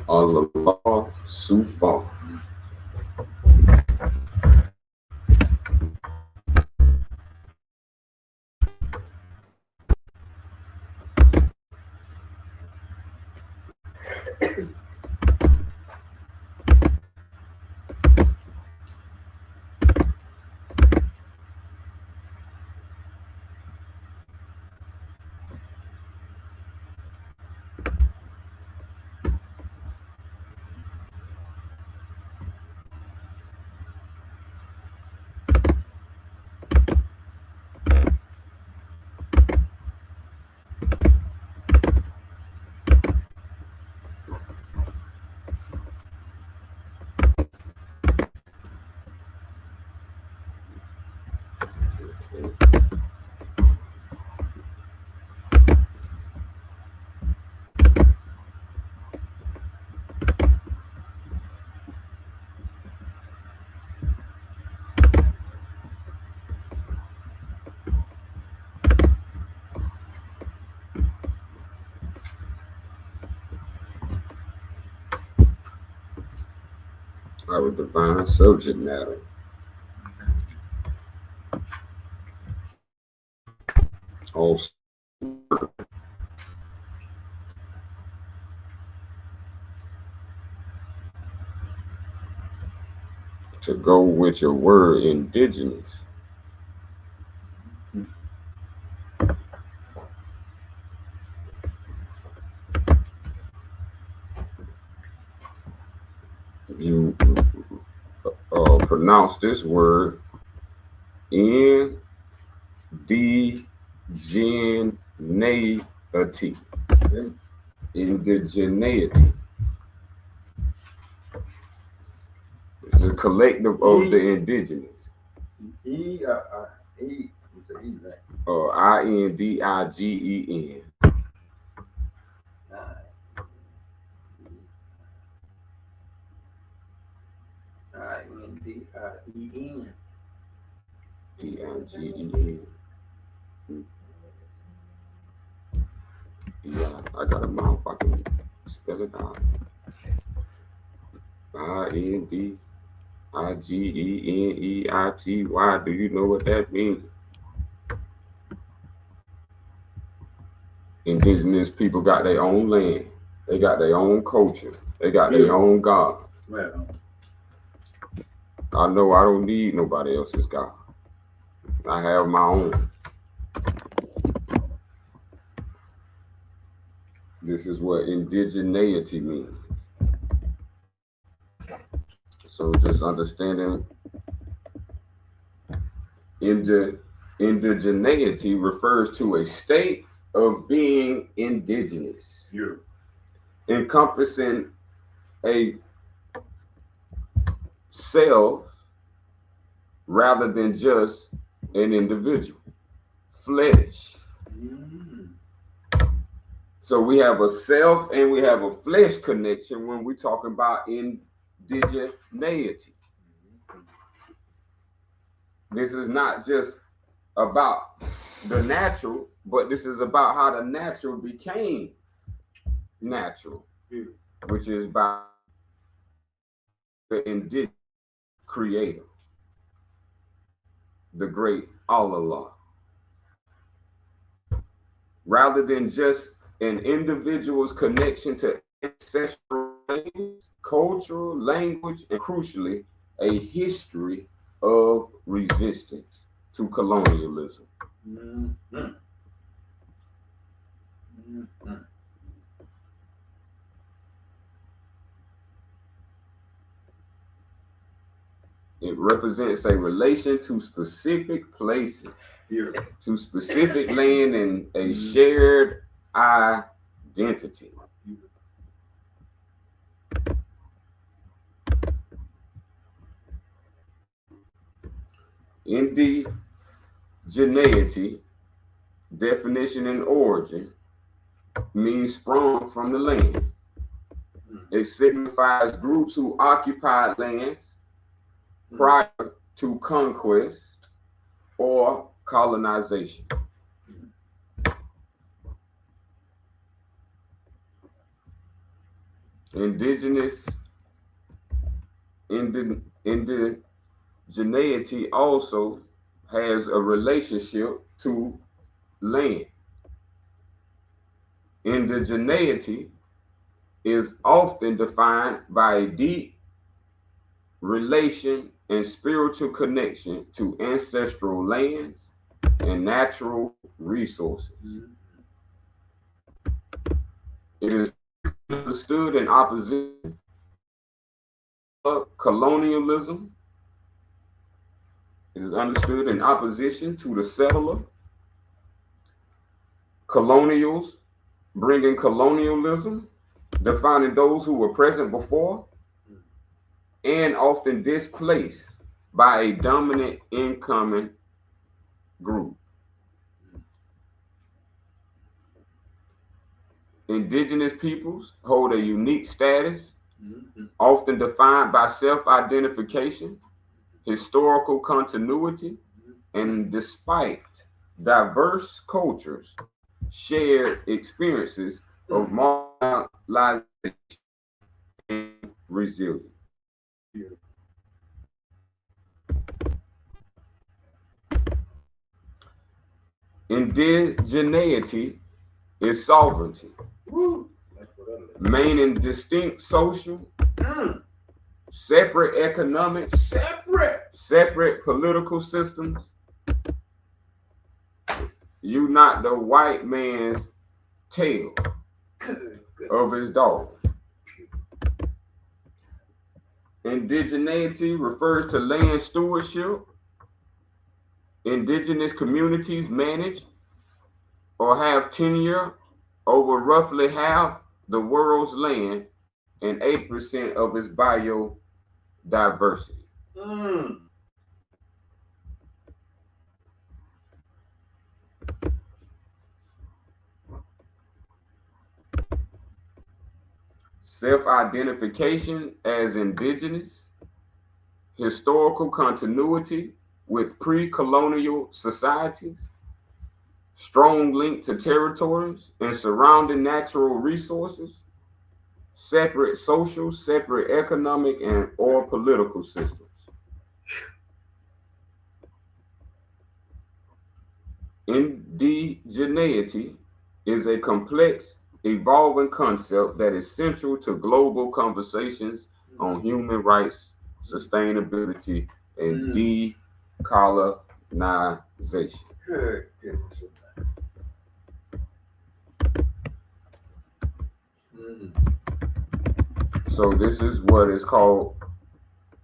Allah Sufa. Our divine subject matter. Also, to go with your word, indigenous. You pronounce this word indigeneity. Indigeneity. It's a collective of the indigenous. E, E, it's an E, right? Indigen. Indien. Digen. Yeah, I got a mouth. I can spell it out. Indigeneity. Do you know what that means? Indigenous people got their own land. They got their own culture. They got their own God. Right. I know I don't need nobody else's God. I have my own. This is what indigeneity means. So just understanding indigeneity refers to a state of being indigenous, encompassing a self rather than just an individual, flesh. So we have a self and we have a flesh connection when we talk about indigeneity. This is not just about the natural, but this is about how the natural became natural, which is by the indigenous creator, the great Allah. Rather than just an individual's connection to ancestral cultural language, and crucially, a history of resistance to colonialism. It represents a relation to specific places, to specific land, and a shared identity. Indigeneity, definition and origin, means sprung from the land. It signifies groups who occupied lands prior to conquest or colonization. Indigenous indigeneity also has a relationship to land. Indigeneity is often defined by a deep relation and spiritual connection to ancestral lands and natural resources. It is understood in opposition to colonialism. It is understood in opposition to the settler, colonials, bringing colonialism, defining those who were present before, and often displaced by a dominant incoming group. Indigenous peoples hold a unique status, often defined by self-identification, historical continuity, and despite diverse cultures, shared experiences of marginalization and resilience. Indigeneity is sovereignty, meaning distinct social, separate economic, separate political systems. You not the white man's tail of his dog. Indigeneity refers to land stewardship. Indigenous communities manage or have tenure over roughly half the world's land and 8% of its biodiversity. Self-identification as indigenous, historical continuity with pre-colonial societies, strong link to territories and surrounding natural resources, separate social, separate economic and or political systems. Indigeneity is a complex, evolving concept that is central to global conversations on human rights, sustainability, and decolonization. So this is what is called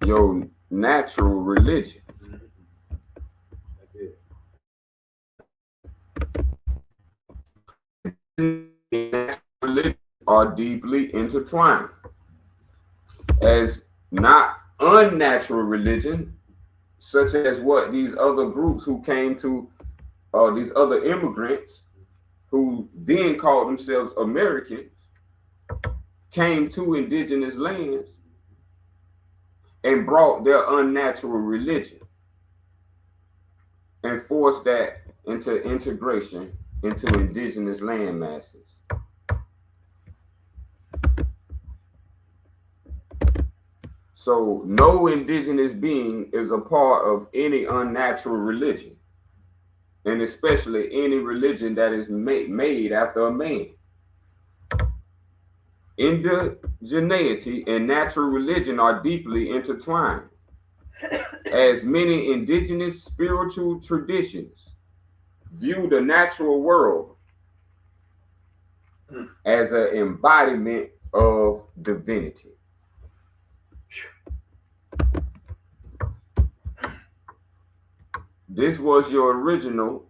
your natural religion. Religion are deeply intertwined, as not unnatural religion, such as what these other groups who came to, these other immigrants who then called themselves Americans, came to indigenous lands and brought their unnatural religion and forced that into integration into indigenous land masses. So no indigenous being is a part of any unnatural religion, and especially any religion that is made after a man. Indigeneity and natural religion are deeply intertwined, as many indigenous spiritual traditions view the natural world as an embodiment of divinity. This was your original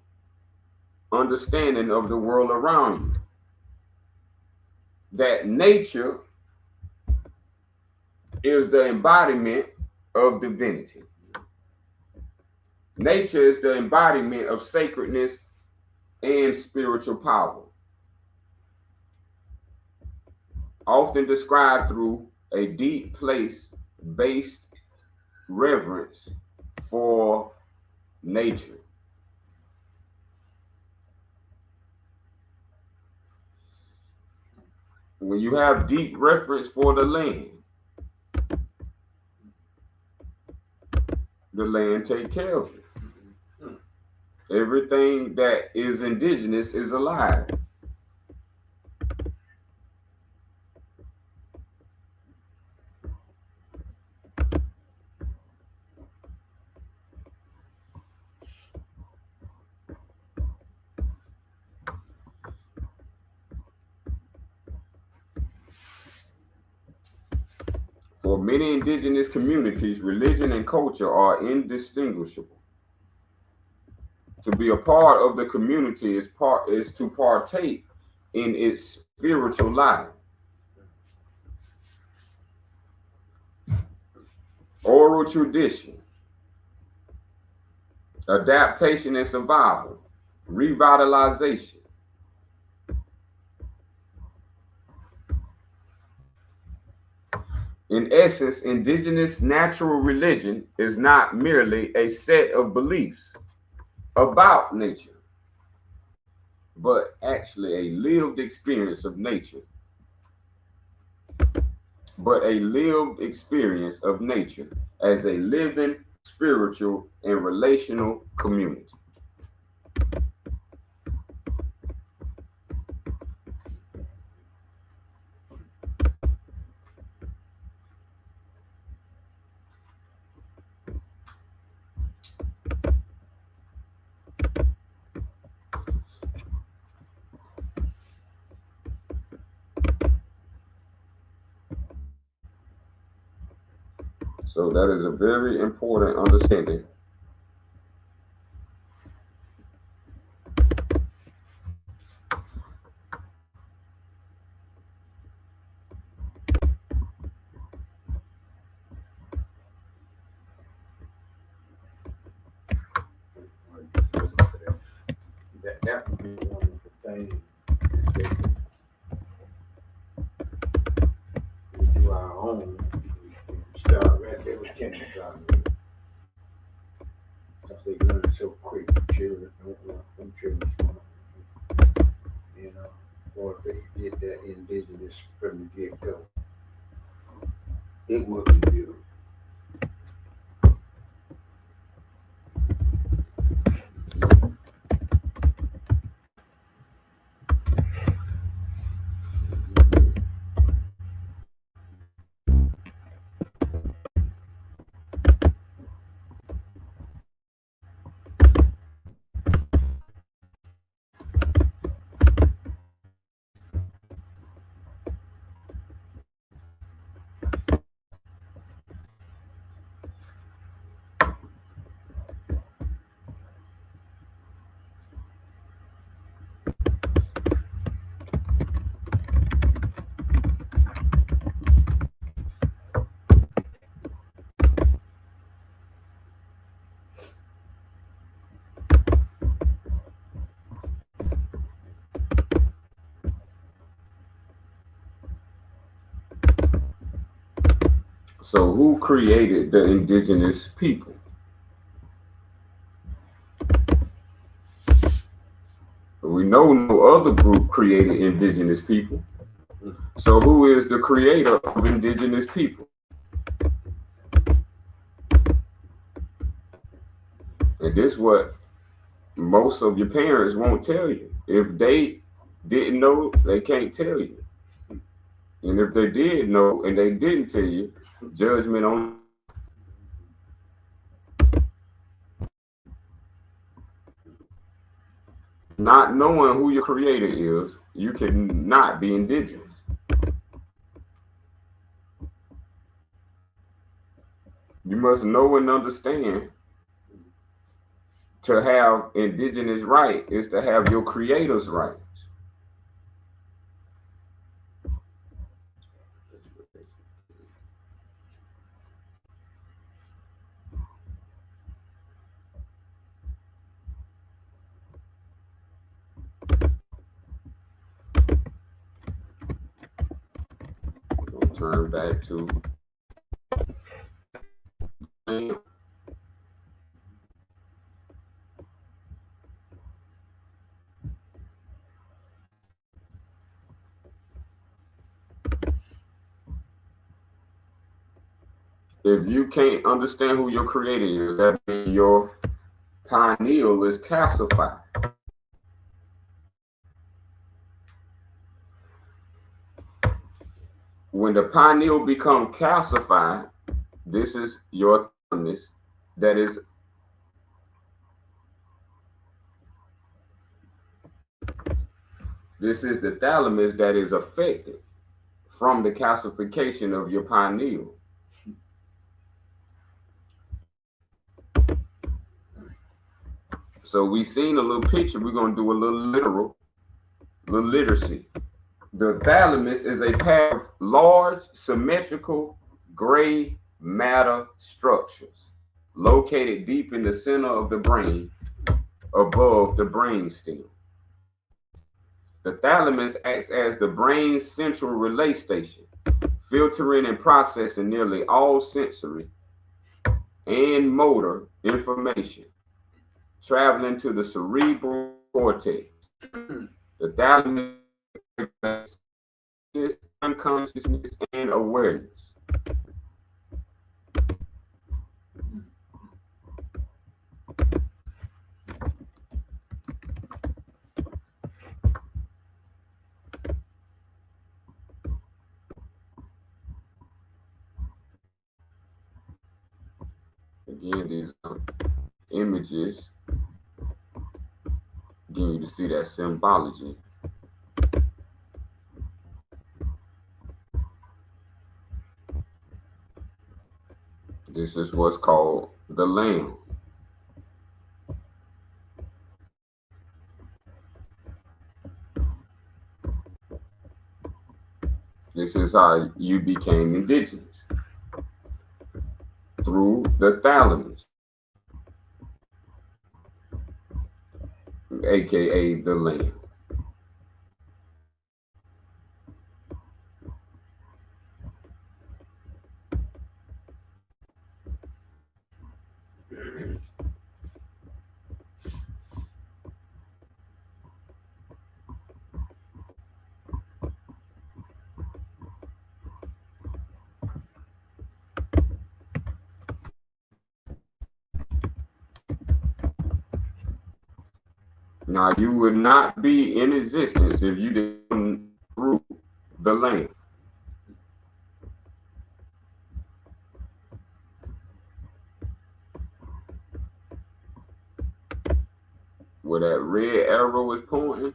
understanding of the world around you. That nature is the embodiment of divinity. Nature is the embodiment of sacredness and spiritual power, often described through a deep place-based reverence for nature. when you have deep reference for the land take care of you. Everything that is indigenous is alive. For many indigenous communities, religion and culture are indistinguishable. To be a part of the community is to partake in its spiritual life. Oral tradition, adaptation and survival, revitalization. In essence, indigenous natural religion is not merely a set of beliefs about nature, but actually a lived experience of nature. As a living, spiritual, and relational community. So that is a very important understanding. That would be one of the things that we do our own. We start right there with kindergarten. Because they learn so quick. Children don't want them children smart. You know, or if they get that indigenous from the get-go, it would be beautiful. So who created the indigenous people? We know no other group created indigenous people. So who is the creator of indigenous people? And this is what most of your parents won't tell you. If they didn't know, they can't tell you. And if they did know and they didn't tell you, judgment on. Not knowing who your creator is, you cannot be indigenous. You must know and understand to have indigenous right is to have your creator's rights. We'll turn back to If you can't understand who your creator is, that means your pineal is calcified. When the pineal becomes calcified, this is your thalamus that is the thalamus that is affected from the calcification of your pineal. So we seen a little picture. We're going to do a little literacy. The thalamus is a pair of large, symmetrical, gray matter structures located deep in the center of the brain, above the brain stem. The thalamus acts as the brain's central relay station, filtering and processing nearly all sensory and motor information, traveling to the cerebral cortex. The thalamus is unconsciousness and awareness. Again, these images getting you to see that symbology. This is what's called the lamb. This is how you became indigenous, through the thalamus, aka the lamb. Now, you would not be in existence if you didn't through the lamb. Where that red arrow is pointing,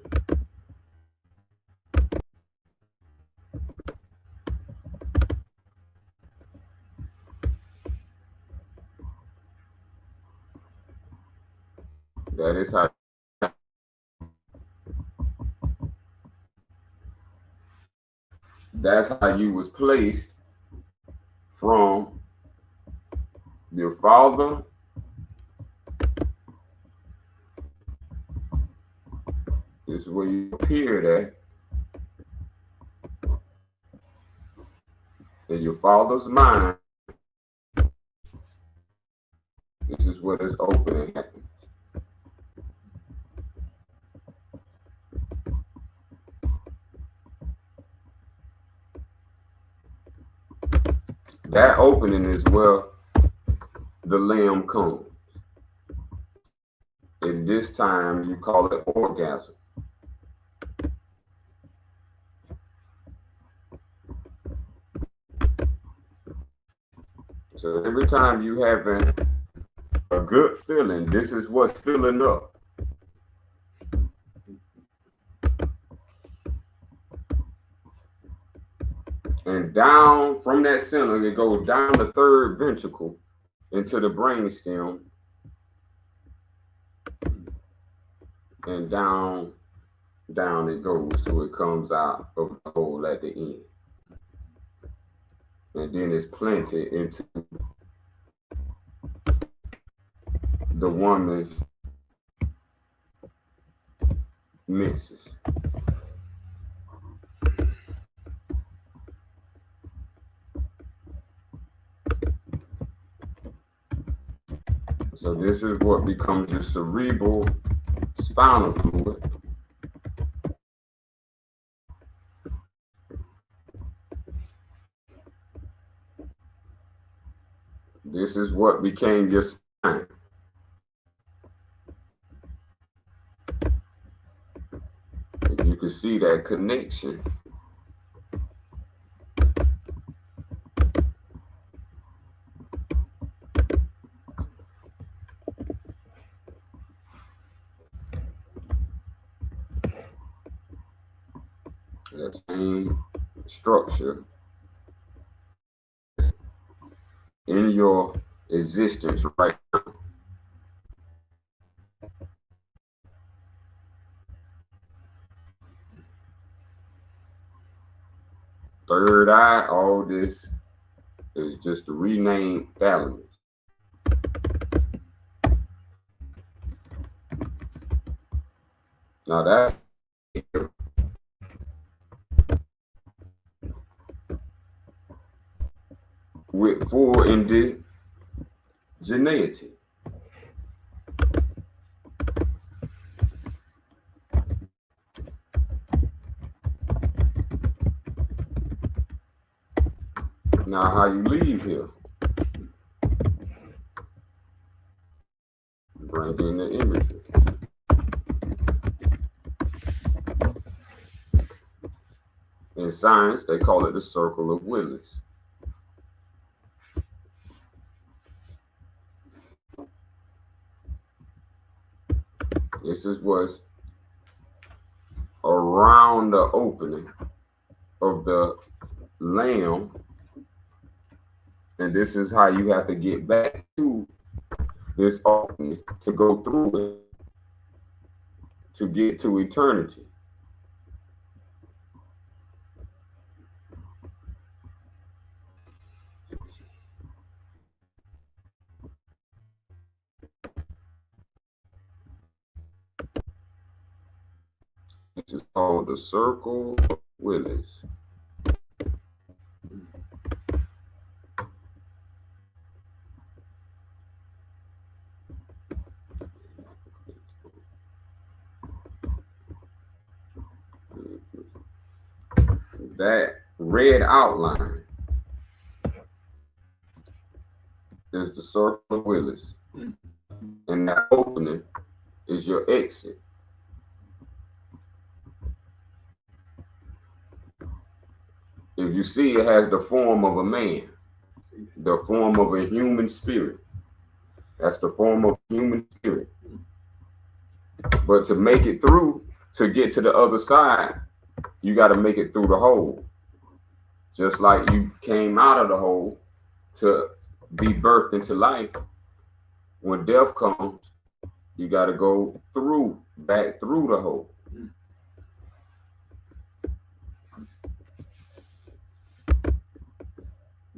that is how that's how you was placed from your father this is where you appeared at in your father's mind. This is what is open and happens. That opening is where the lamb comes. And this time you call it orgasm. So every time you having a good feeling, this is what's filling up. And down from that center, it goes down the third ventricle into the brainstem, and down it goes till it comes out of the hole at the end. And then it's planted into the woman's menses. So this is what becomes your cerebral spinal fluid. This is what became your spine. If you can see that connection. That same structure in your existence right now. Third eye, all this is just a renamed thalamus. Now that's with full indigeneity. Now how you leave here? Bring in the imagery. In science, they call it the circle of Willis. This is what's around the opening of the lamb, and this is how you have to get back to this opening to go through it to get to eternity. This is called the circle of Willis. That red outline is the circle of Willis, and that opening is your exit. If you see, it has the form of a man, the form of a human spirit. That's the form of a human spirit. But to make it through, to get to the other side, you got to make it through the hole. Just like you came out of the hole to be birthed into life. When death comes, you got to go through, back through the hole.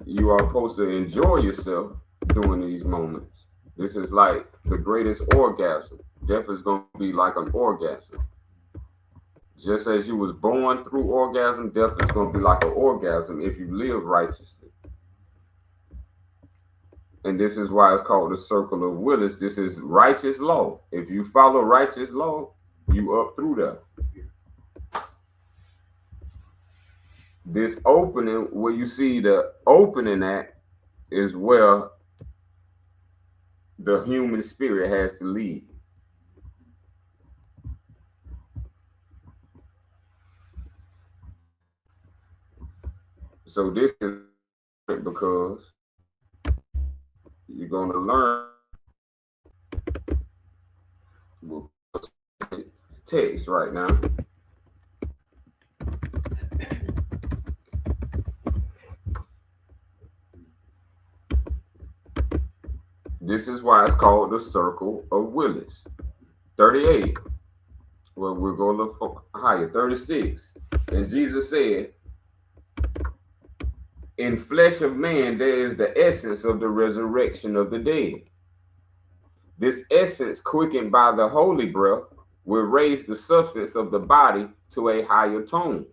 You are supposed to enjoy yourself during these moments. This is like the greatest orgasm. Death is going to be like an orgasm. Just as you was born through orgasm, death is going to be like an orgasm if you live righteously. And this is why it's called the circle of Willis. This is righteous law. If you follow righteous law, you up through that. This opening, where you see the opening at, is where the human spirit has to lead. So this is because you're going to learn text right now. This is why it's called the circle of Willis. 38. Well, we're going to look higher. 36. And Jesus said, in flesh of man, there is the essence of the resurrection of the dead. This essence, quickened by the holy breath, will raise the substance of the body to a higher tone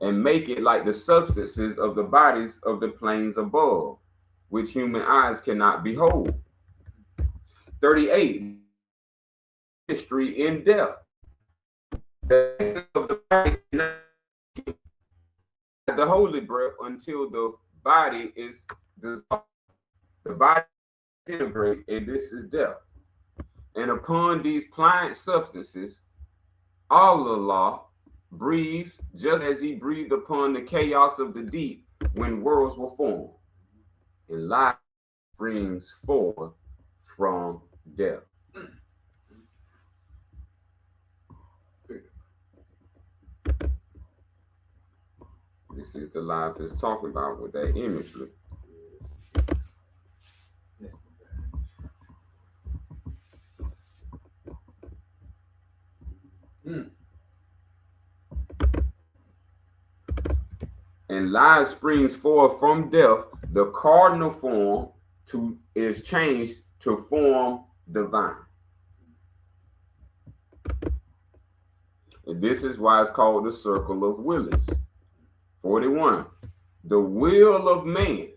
and make it like the substances of the bodies of the planes above, which human eyes cannot behold. 38. History in death. The essence of the body cannot the holy breath until the body is dissolved. The body disintegrates, and this is death. And upon these pliant substances, Allah breathes just as he breathed upon the chaos of the deep when worlds were formed. And life springs forth from death. This is the life it's talking about with that imagery. And life springs forth from death. The cardinal form is changed to form divine. And this is why it's called the circle of wills. 41. The will of man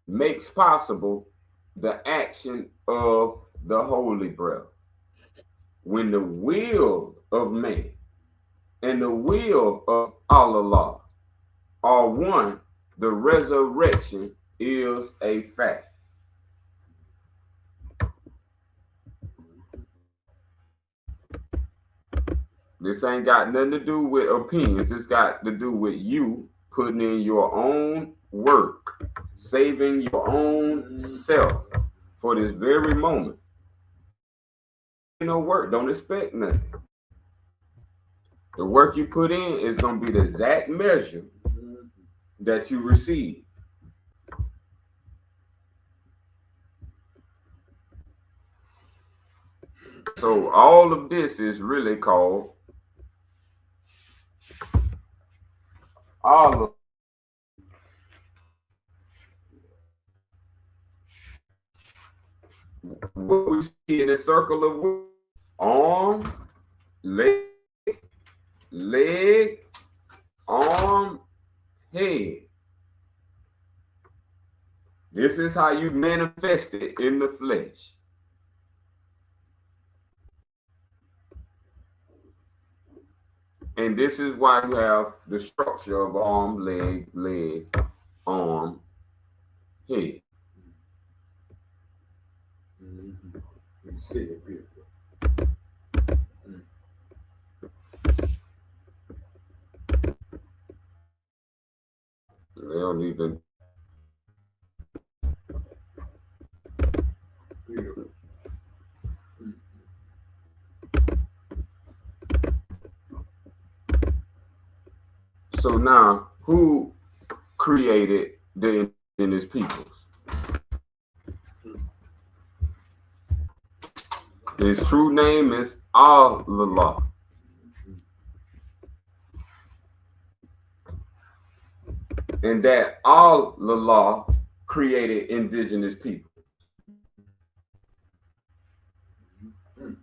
makes possible the action of the holy breath. When the will of man and the will of Allah are one, the resurrection is a fact. This ain't got nothing to do with opinions. This got to do with you putting in your own work, saving your own self for this very moment. No work, don't expect nothing. The work you put in is going to be the exact measure that you receive. So all of this is really called Allah. What we see in the circle of arm, leg, arm, head. This is how you manifest it in the flesh. And this is why you have the structure of arm, leg, arm, head. You see it beautiful. They don't even. Beautiful. So now, who created the indigenous peoples? His true name is Allah. And that Allah created indigenous people.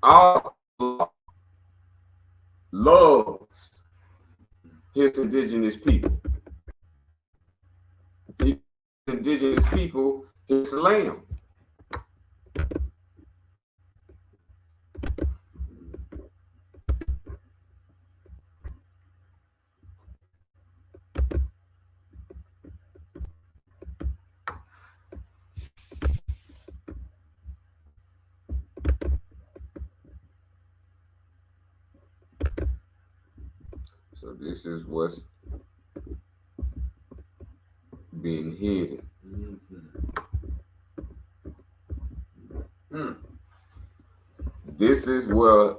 Allah loves his indigenous people. His indigenous people, his lamb. So this is what's being hidden. This is where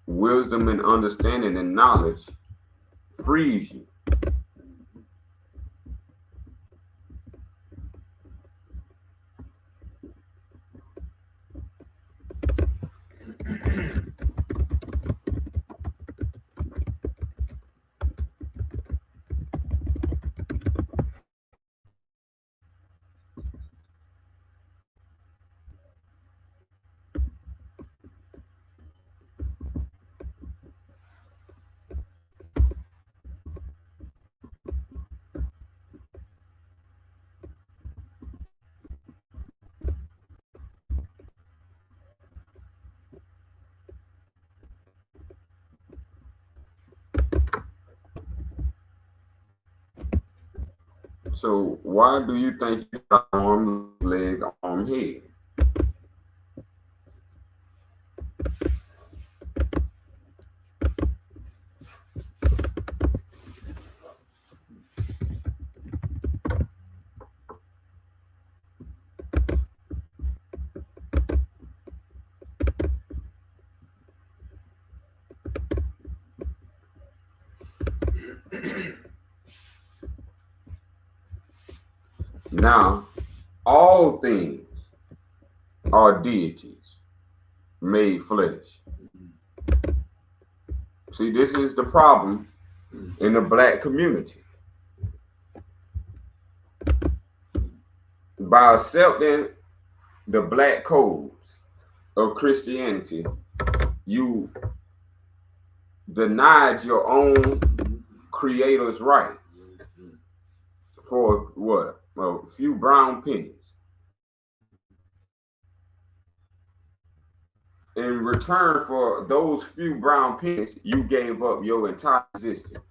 wisdom and understanding and knowledge frees you. So why do you think you got arm, leg, arm, head. Now, all things are deities made flesh. See, this is the problem in the black community. By accepting the black codes of Christianity, you denied your own creator's rights for what? A few brown pennies. In return for those few brown pennies, you gave up your entire existence.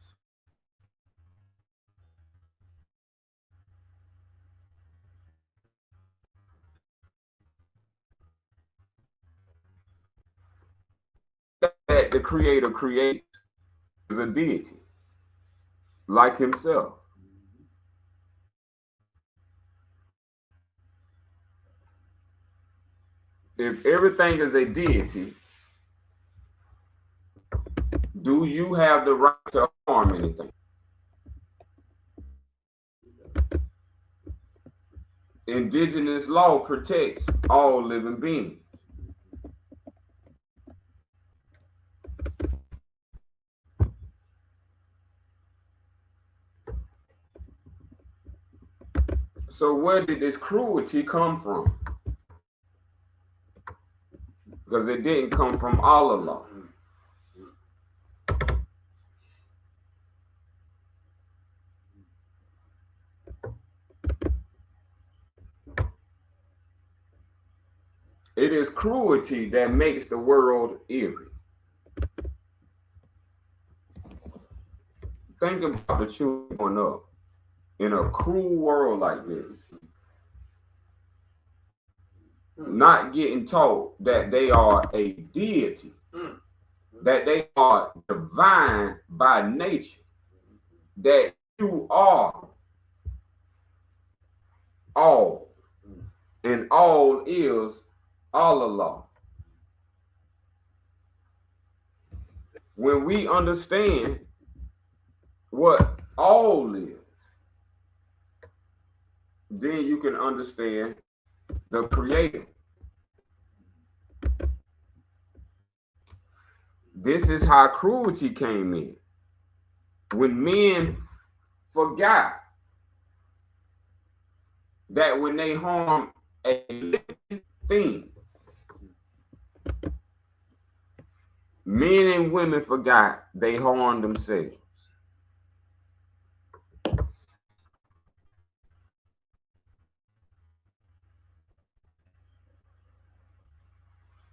That the creator creates is a deity, like himself. If everything is a deity, do you have the right to harm anything? Indigenous law protects all living beings. So where did this cruelty come from? Because it didn't come from Allah. It is cruelty that makes the world eerie. Think about the children growing up in a cruel world like this, not getting taught that they are a deity, that they are divine by nature, that you are all, and all is Allah. When we understand what all is, then you can understand the creator. This is how cruelty came in. When men forgot that when they harm a living thing, men and women forgot they harmed themselves.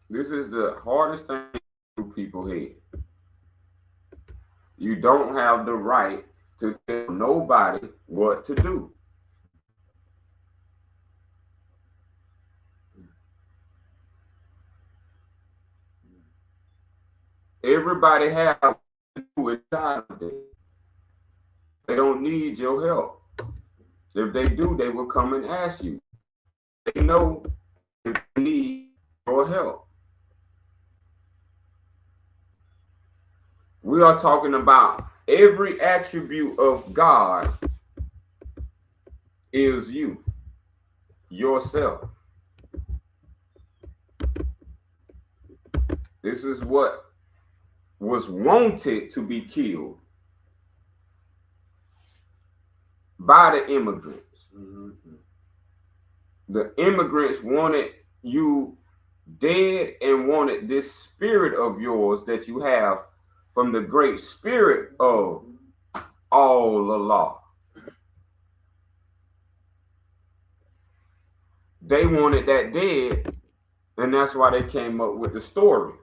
This is the hardest thing to people head. You don't have the right to tell nobody what to do. Everybody has to do inside of them. They don't need your help. If they do, they will come and ask you. They know if they need your help. We are talking about every attribute of God is you, yourself. This is what was wanted to be killed by the immigrants. The immigrants wanted you dead and wanted this spirit of yours that you have from the great spirit of Allah. They wanted that dead, and that's why they came up with the story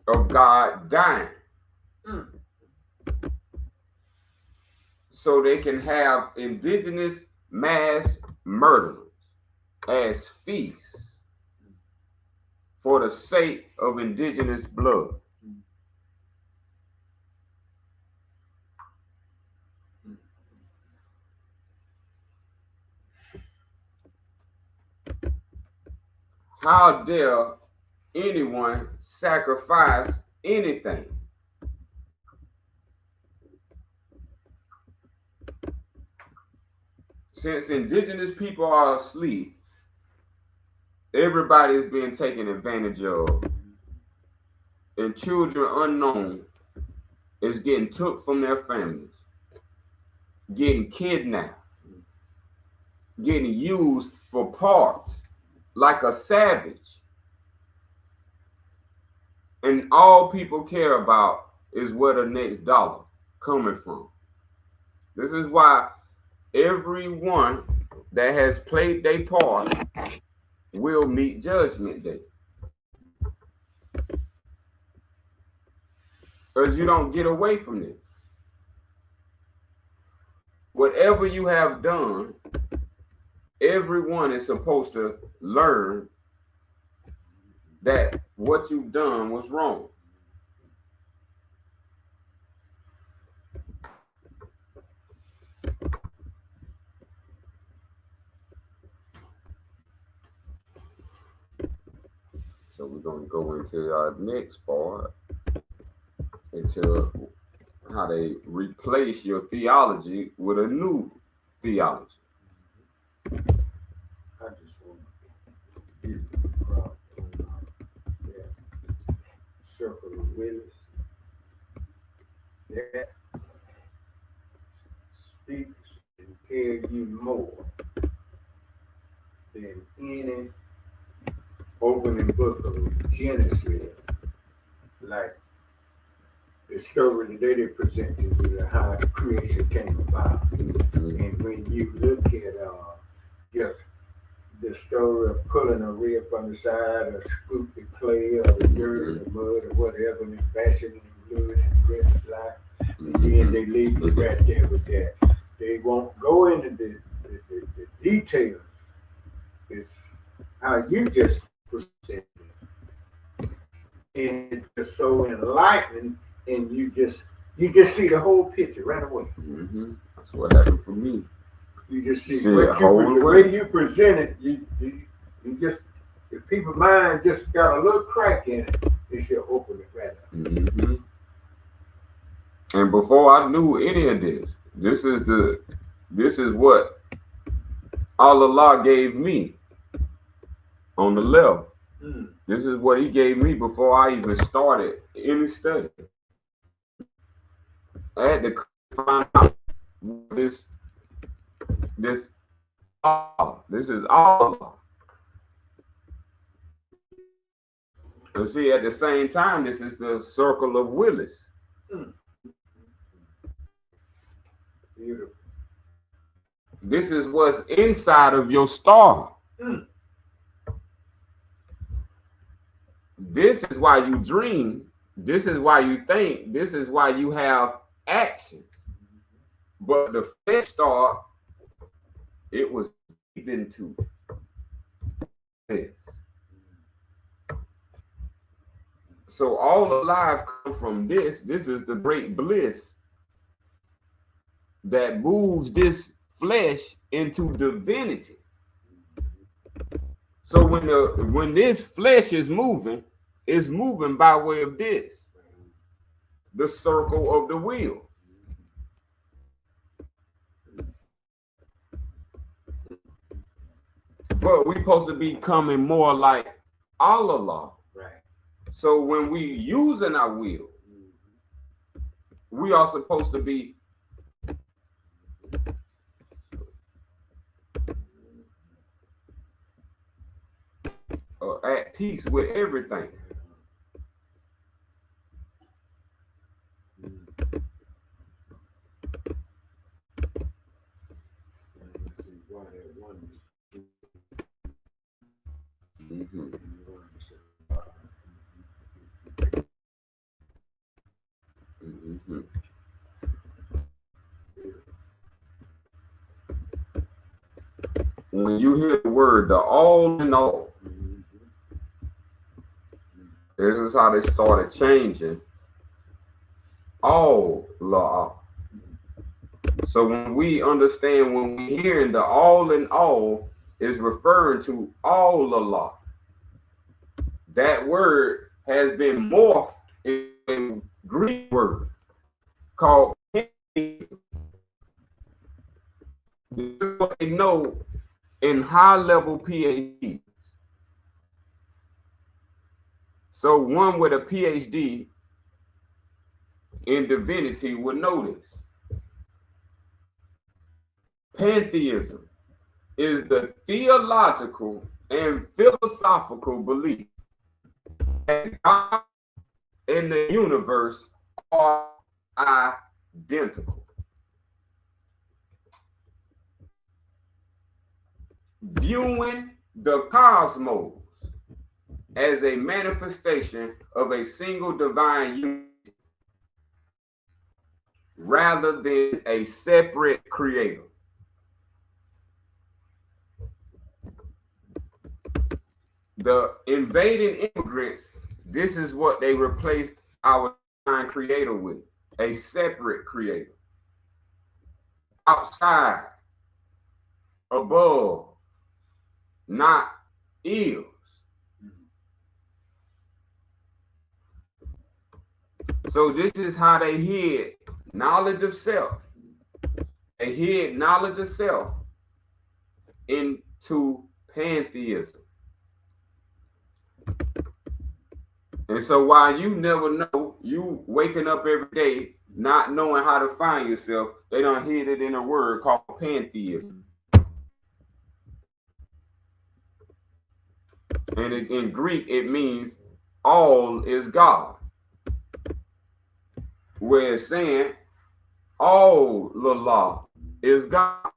of God dying. So they can have indigenous mass murderers. as feasts for the sake of indigenous blood. How dare anyone sacrifice anything? Since indigenous people are asleep, everybody is being taken advantage of, and children unknown is getting took from their families, getting kidnapped, getting used for parts like a savage. And all people care about is where the next dollar coming from. This is why everyone that has played their part will meet judgment day. Because you don't get away from this. Whatever you have done, everyone is supposed to learn that what you've done was wrong. So we're going to go into our next part, into how they replace your theology with a new theology. I just want to give you a crowd on that circle of Willis. That speaks and tells you more than any opening book of Genesis, like the story that they present to you, how the creation came about. And when you look at just the story of pulling a rib from the side, or scoop the clay, or the dirt, or the mud, or whatever, and fashioning the blood and breath of life, and then they leave you right there with that. They won't go into the details. It's how you just presented it. And it's just so enlightening, and you just see the whole picture right away. Mm-hmm. That's what happened for me. You just see the way you present it. You just, if people's mind just got a little crack in it, they should open it right up. Mm-hmm. And before I knew any of this, this is what Allah gave me on the left. This is what He gave me before I even started any study. I had to find out this Allah. This is Allah. And see, at the same time, this is the circle of Willis. Beautiful. This is what's inside of your star. This is why you dream. This is why you think. This is why you have actions. But the flesh star, it was into this. So all alive come from this. This is the great bliss that moves this flesh into divinity. So when this flesh is moving, it's moving by way of this, the circle of the wheel. But we're supposed to be becoming more like Allah. Right. So when we using our wheel, we are supposed to be at peace with everything. when you hear the word, the all in all, this is how they started changing all law. So when we understand, when we hear the all in all is referring to all the law, that word has been morphed in a Greek word called pantheism. This is what they know in high-level PhDs. So one with a PhD in divinity would know this. Pantheism is the theological and philosophical belief that God and the universe are identical. Viewing the cosmos as a manifestation of a single divine unity rather than a separate creator. The invading immigrants, this is what they replaced our divine creator with, a separate creator. Outside, above, not is. So this is how they hid knowledge of self. They hid knowledge of self into pantheism. And so while you never know, you waking up every day not knowing how to find yourself, they done hid it in a word called pantheism. And in Greek, it means all is God. Where it's saying all the law is God.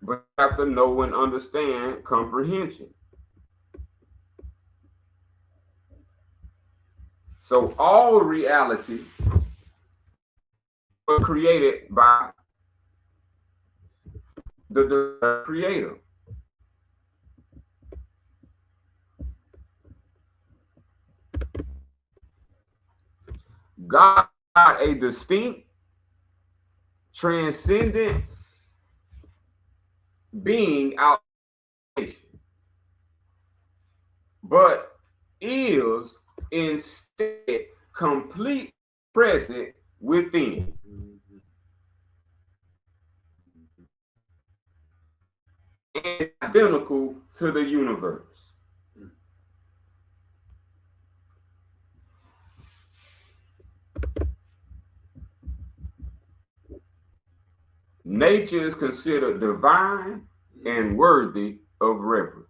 But you have to know and understand comprehension. So all reality was created by the creator. God got a distinct, transcendent being out of creation, but is instead complete present within. And identical to the universe. Nature is considered divine and worthy of reverence.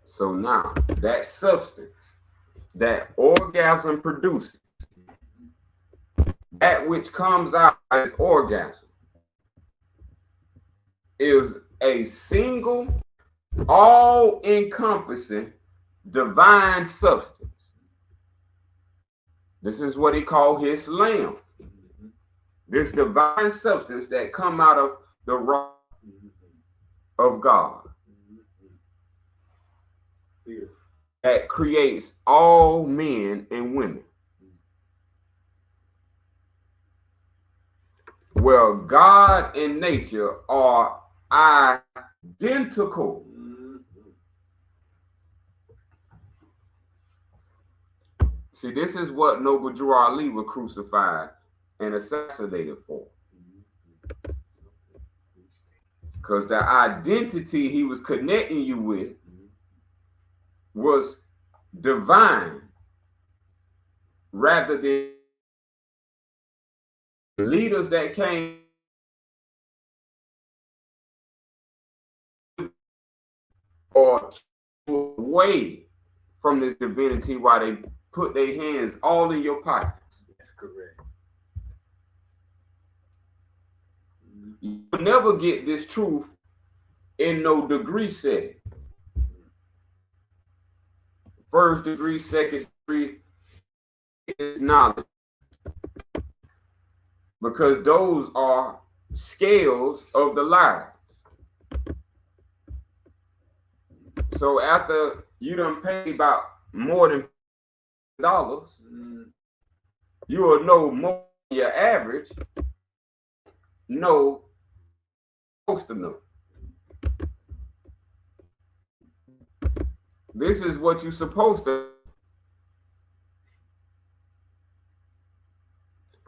So now that substance that orgasm produces, that which comes out as orgasm, is a single, all-encompassing divine substance. This is what he called his lamb. This divine substance that come out of the rock of God. That creates all men and women. Well, God and nature are identical. See, this is what Noble Drew Ali was crucified and assassinated for. Because the identity he was connecting you with was divine rather than leaders that came or away from this divinity while they put their hands all in your pockets. That's correct. You'll never get this truth in no degree setting. First degree, second degree is knowledge. Because those are scales of the lives. So after you done pay about more than $50, you will know more than your average know supposed to know. This is what you're supposed to.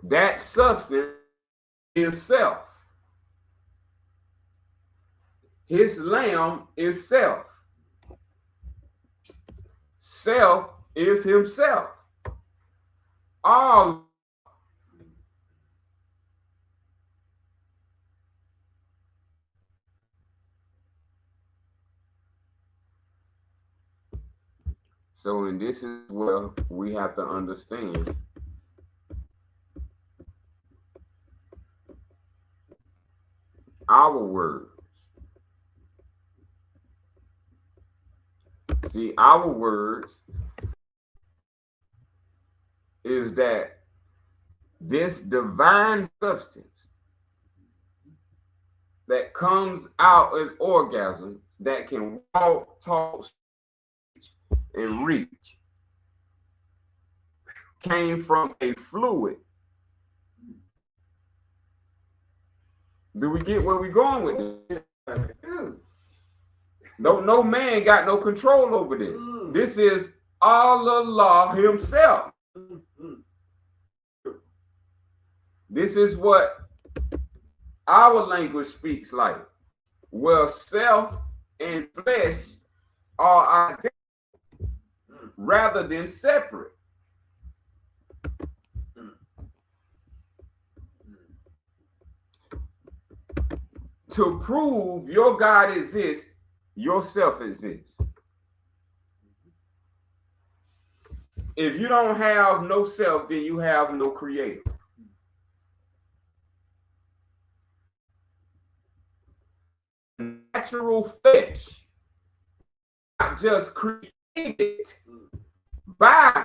That substance is self. His lamb is self. Self is himself. All so, and this is where we have to understand our words. See, our words is that this divine substance that comes out as orgasm that can walk, talk, and reach came from a fluid. Do we get where we're going with this? No man got no control over this. This is Allah himself. This is what our language speaks like. Well, self and flesh are identical rather than separate. To prove your God exists, yourself exists. If you don't have no self, then you have no creator. Natural flesh, not just created by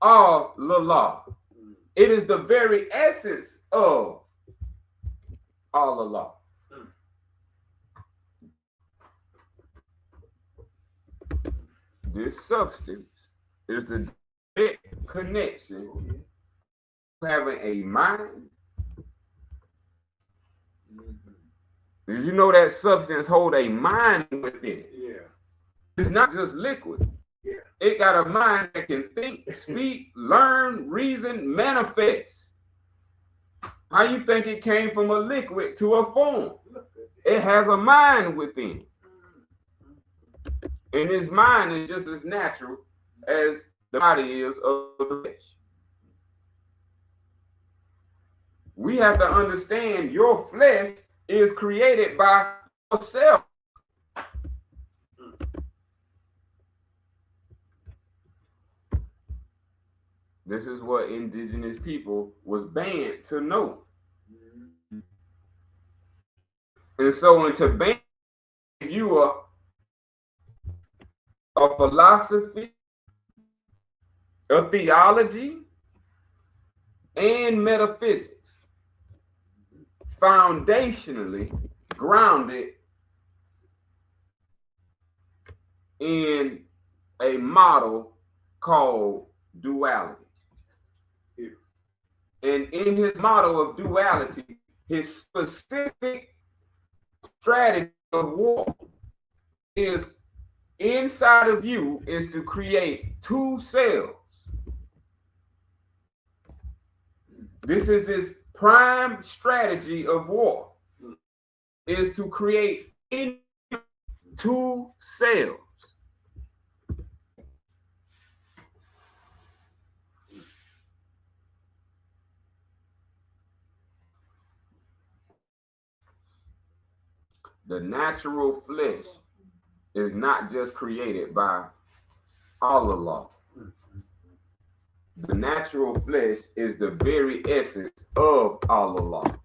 Allah. It is the very essence of Allah. This substance is the direct connection having a mind. Did you know that substance hold a mind within it? Yeah. It's not just liquid. Yeah. It got a mind that can think, speak, learn, reason, manifest. How you think it came from a liquid to a form? It has a mind within. And his mind is just as natural as the body is of the flesh. We have to understand your flesh is created by yourself. This is what indigenous people was banned to know. And so into ban you a philosophy, a theology, and metaphysics, foundationally grounded in a model called duality. And in his model of duality, his specific strategy of war is inside of you is to create two cells. This is his prime strategy of war, is to create two cells. The natural flesh is not just created by Allah. The natural flesh is the very essence of Allah.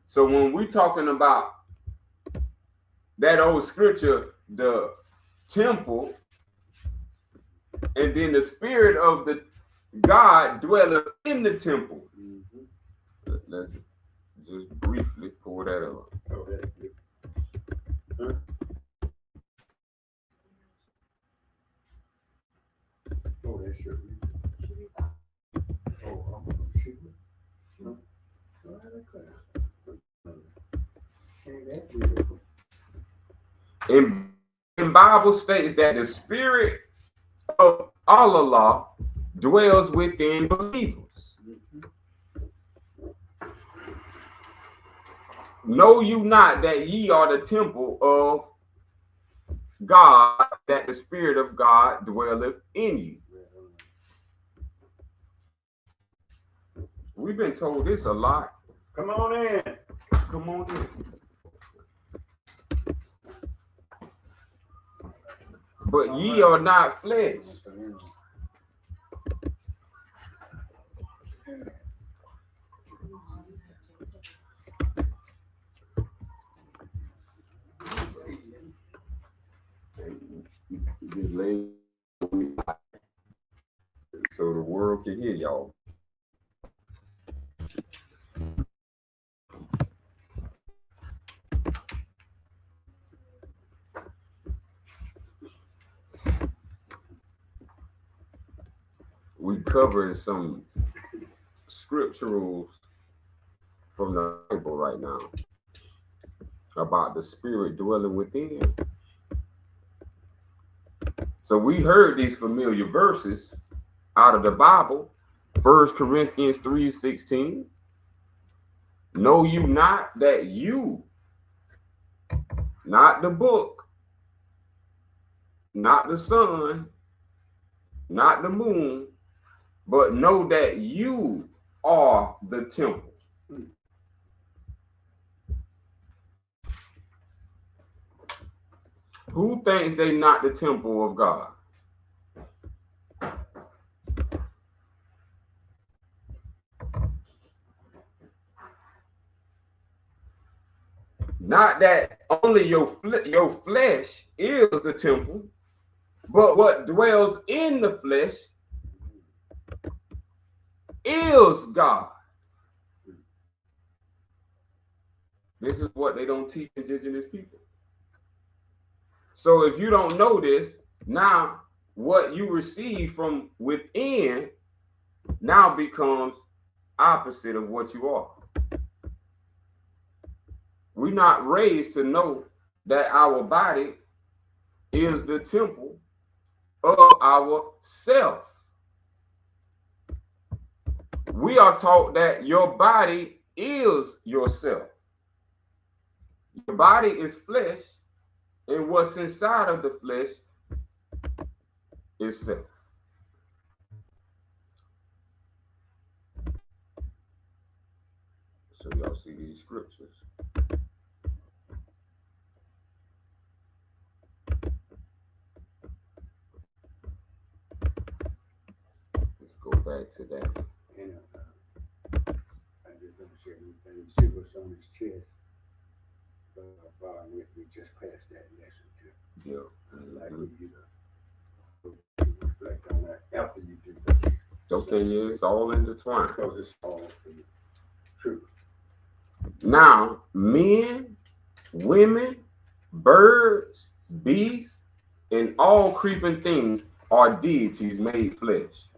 So when we're talking about that old scripture, the temple, and then the spirit of the God dwelleth in the temple. Let's just briefly pull that up. Oh, that should be. Oh, And Bible states that the spirit of Allah dwells within believers. Know you not that ye are the temple of God, that the spirit of God dwelleth in you. We've been told this a lot. Come on in. Come on in. But ye are not flesh. Just lay so the world can hear y'all. We covered some scripturals from the Bible right now about the spirit dwelling within. So we heard these familiar verses out of the Bible. 1 Corinthians 3:16. Know you not that you, not the book, not the sun, not the moon, but know that you are the temple. Who thinks they not the temple of God? Not that only your flesh is the temple, but what dwells in the flesh is God. This is what they don't teach indigenous people. So if you don't know this, now what you receive from within now becomes opposite of what you are. We're not raised to know that our body is the temple of our self. We are taught that your body is yourself. Your body is flesh, and what's inside of the flesh is self. So y'all see these scriptures. Let's go back to that. And I just don't say anything. See what's on his chest. We just passed that lesson too. Yeah. Like you reflect on that after you do that. Okay, yeah, it's all intertwined. Because it's all true. Now, men, women, birds, beasts, and all creeping things are deities made flesh.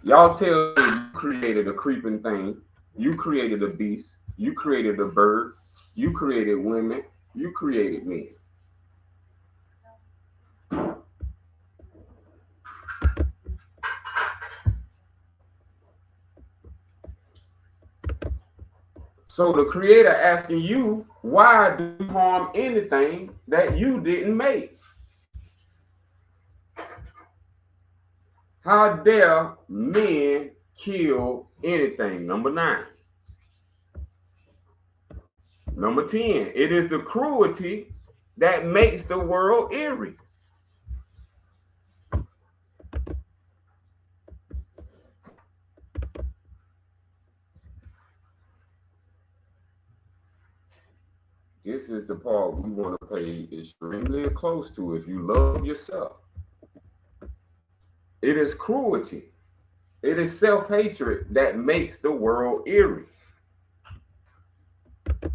Y'all tell me you created a creeping thing, you created a beast, you created a bird, you created women, you created men. So the creator asking you, why do you harm anything that you didn't make? How dare men kill anything? Number 9. Number 10, it is the cruelty that makes the world eerie. This is the part we want to pay extremely close to. If you love yourself, it is cruelty. It is self-hatred that makes the world eerie.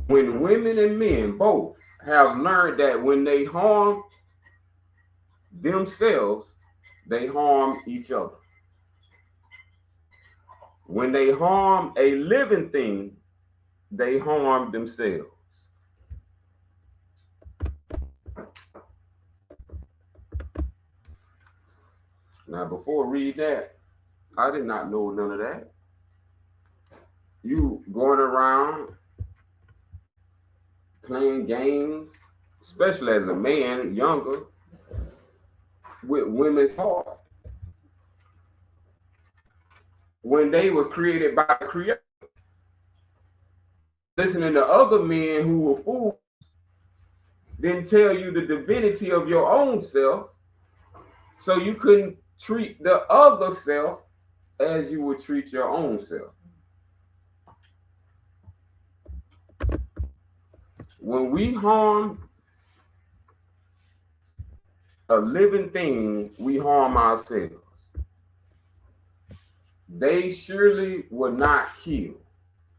When women and men both have learned that when they harm themselves, they harm each other. When they harm a living thing, they harm themselves. Now, before I read that, I did not know none of that. You going around playing games, especially as a man, younger, with women's heart. When they was created by the Creator. Listening to other men who were fools, then tell you the divinity of your own self, so you couldn't treat the other self as you would treat your own self. When we harm a living thing, we harm ourselves. They surely will not kill,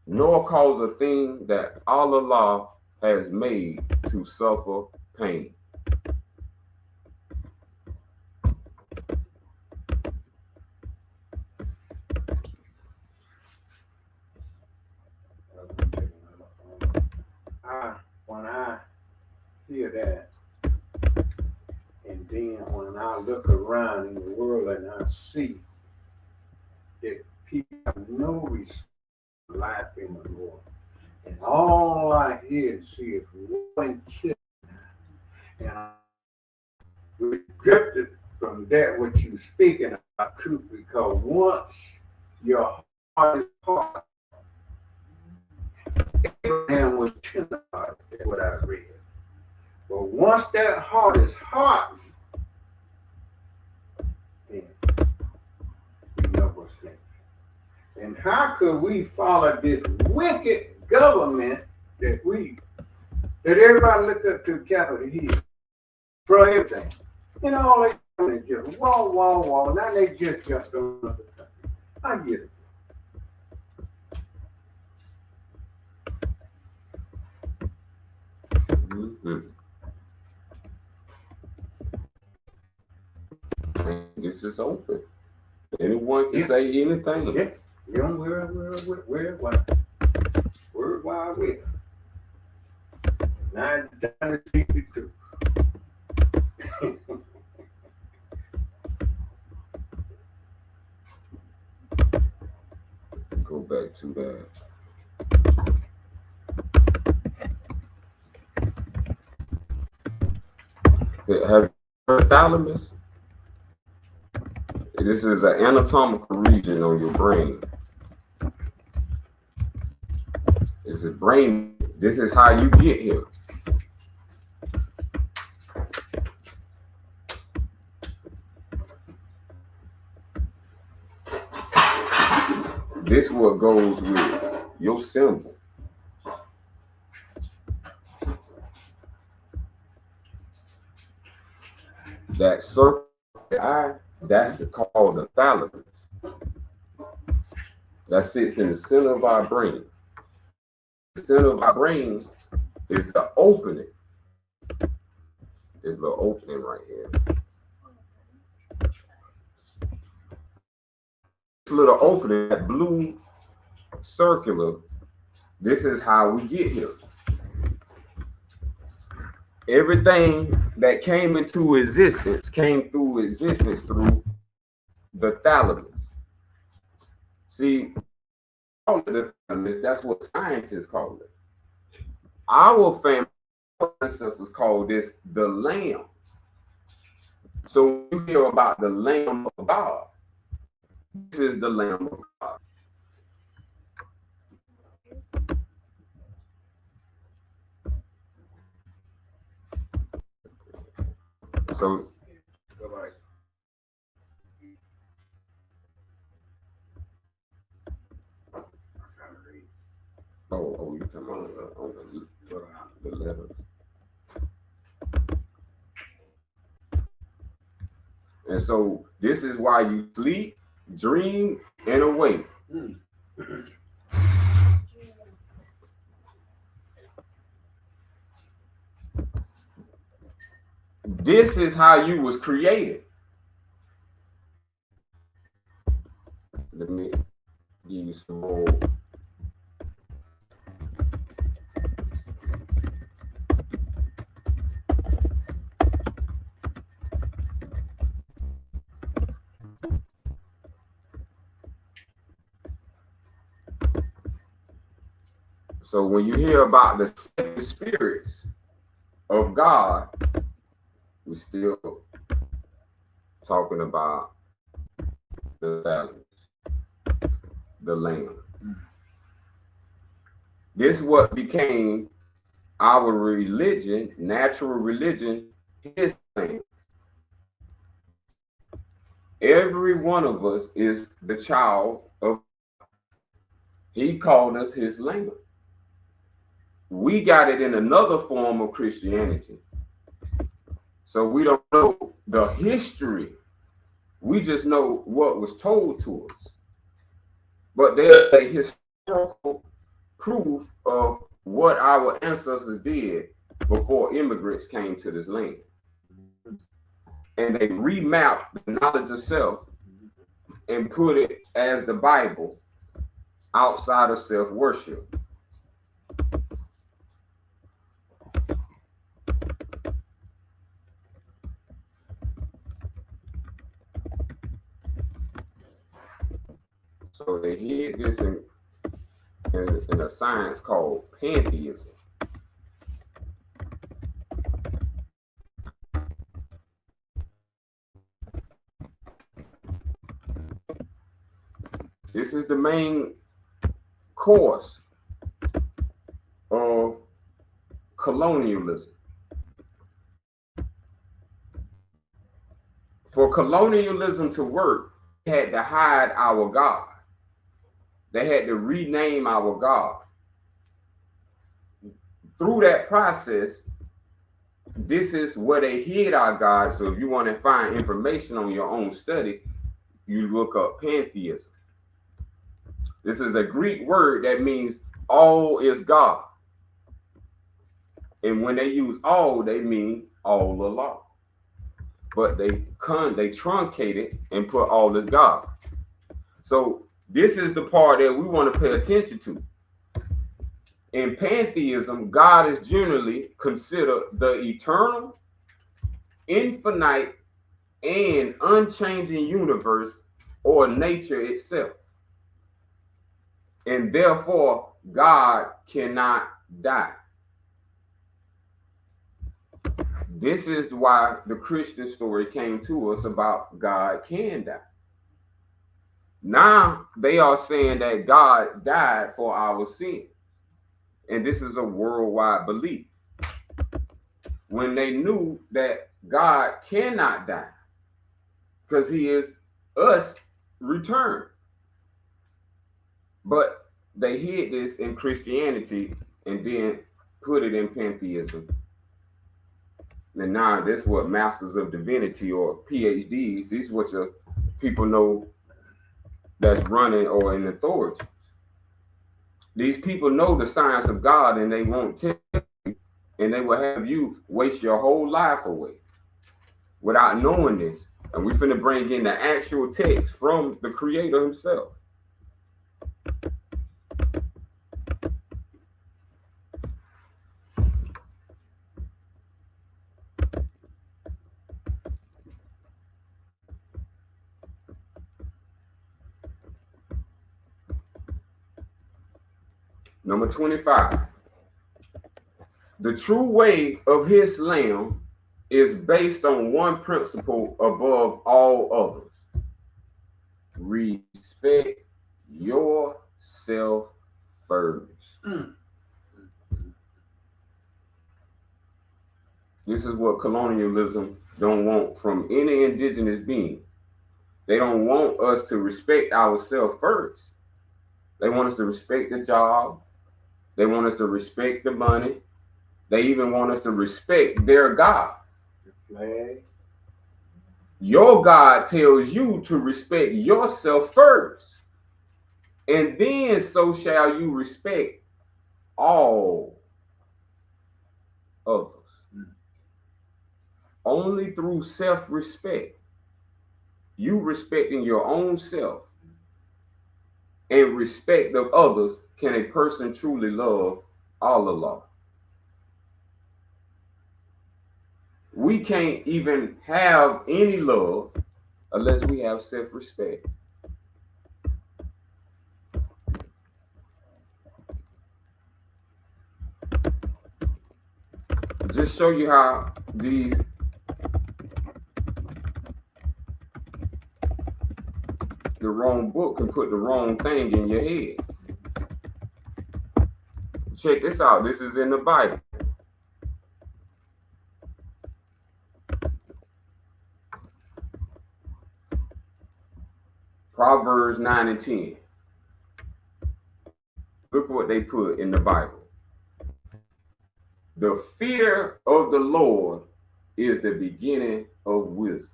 nor cause a thing that Allah has made to suffer pain. When I hear that, and then when I look around in the world and I see that people have no respect for life anymore, and all I hear and see is war and killing, and I'm drifted from that what you speaking about truth, because once your heart is hard, Abraham was tender-hearted, that's what I read. But once that heart is hardened, then we know what's next. And how could we follow this wicked government that everybody look up to Capitol Hill for everything? And all they do is just wall. Now they just on another country. I get it. Mm-hmm. This is open. Anyone can say anything. Yeah. You don't where Word Wide Web. 962. Go back to that. Have you heard thalamus? This is an anatomical region on your brain. It's a brain. This is how you get here. This is what goes with your symbol. That circle eye, that's called the thalamus. That sits in the center of our brain. The center of our brain is the opening. There's the opening right here. This little opening, that blue circular, this is how we get here. Everything that came into existence came through existence through the thalamus. See, the thalamus, that's what scientists call it. Our family ancestors call this the lamb. So when you hear about the Lamb of God, this is the Lamb of God. So, you talking about the letters. And so this is why you sleep, dream, and awake. This is how you was created. Let me give you some more. So when you hear about the seven spirits of God, we're still talking about the talents, the lamb. This is what became our religion, natural religion, his lamb. Every one of us is the child of God. He called us his lamb. We got it in another form of Christianity. So we don't know the history. We just know what was told to us. But there's a historical proof of what our ancestors did before immigrants came to this land. And they remapped the knowledge of self and put it as the Bible outside of self-worship. So they hid this in a science called pantheism. This is the main course of colonialism. For colonialism to work, they had to hide our God. They had to rename our God. Through that process, this is where they hid our God. So if you want to find information on your own study, you look up pantheism. This is a Greek word that means all is God. And when they use all, they mean all Allah. But they truncate it and put all is God. So this is the part that we want to pay attention to. In pantheism, God is generally considered the eternal, infinite, and unchanging universe or nature itself. And therefore, God cannot die. This is why the Christian story came to us about God can die. Now they are saying that God died for our sin. And this is a worldwide belief. When they knew that God cannot die because he is us returned. But they hid this in Christianity and then put it in pantheism. And now this is what Masters of Divinity or PhDs, these is what your people know that's running or in authority. These people know the science of God and they won't tell you, and they will have you waste your whole life away without knowing this. And we're finna bring in the actual text from the Creator himself. Number 25. The true way of his lamb is based on one principle above all others. Respect yourself first. This is what colonialism don't want from any indigenous being. They don't want us to respect ourselves first. They want us to respect the job. They want us to respect the money. They even want us to respect their God. The flag. Your God tells you to respect yourself first. And then so shall you respect all others. Only through self-respect, you respecting your own self and respect of others, can a person truly love Allah. We can't even have any love unless we have self-respect. Just show you how the wrong book can put the wrong thing in your head. Check this out. This is in the Bible. Proverbs 9 and 10. Look what they put in the Bible. The fear of the Lord is the beginning of wisdom.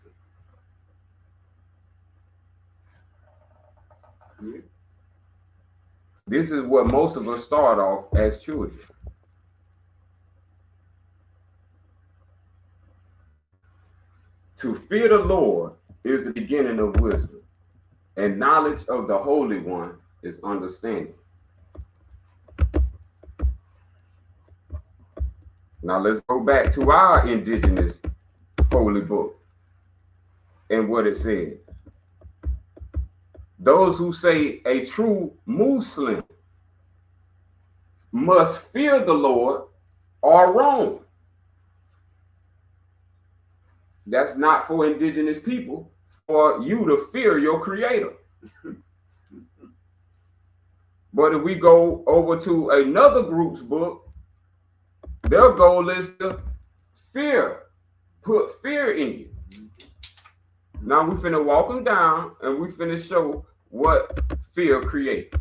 This is what most of us start off as children. To fear the Lord is the beginning of wisdom, and knowledge of the Holy One is understanding. Now let's go back to our indigenous holy book and what it says. Those who say a true Muslim must fear the Lord are wrong. That's not for indigenous people, for you to fear your creator. But if we go over to another group's book, their goal is to put fear in you. Now we finna walk them down and we finna show what fear creates.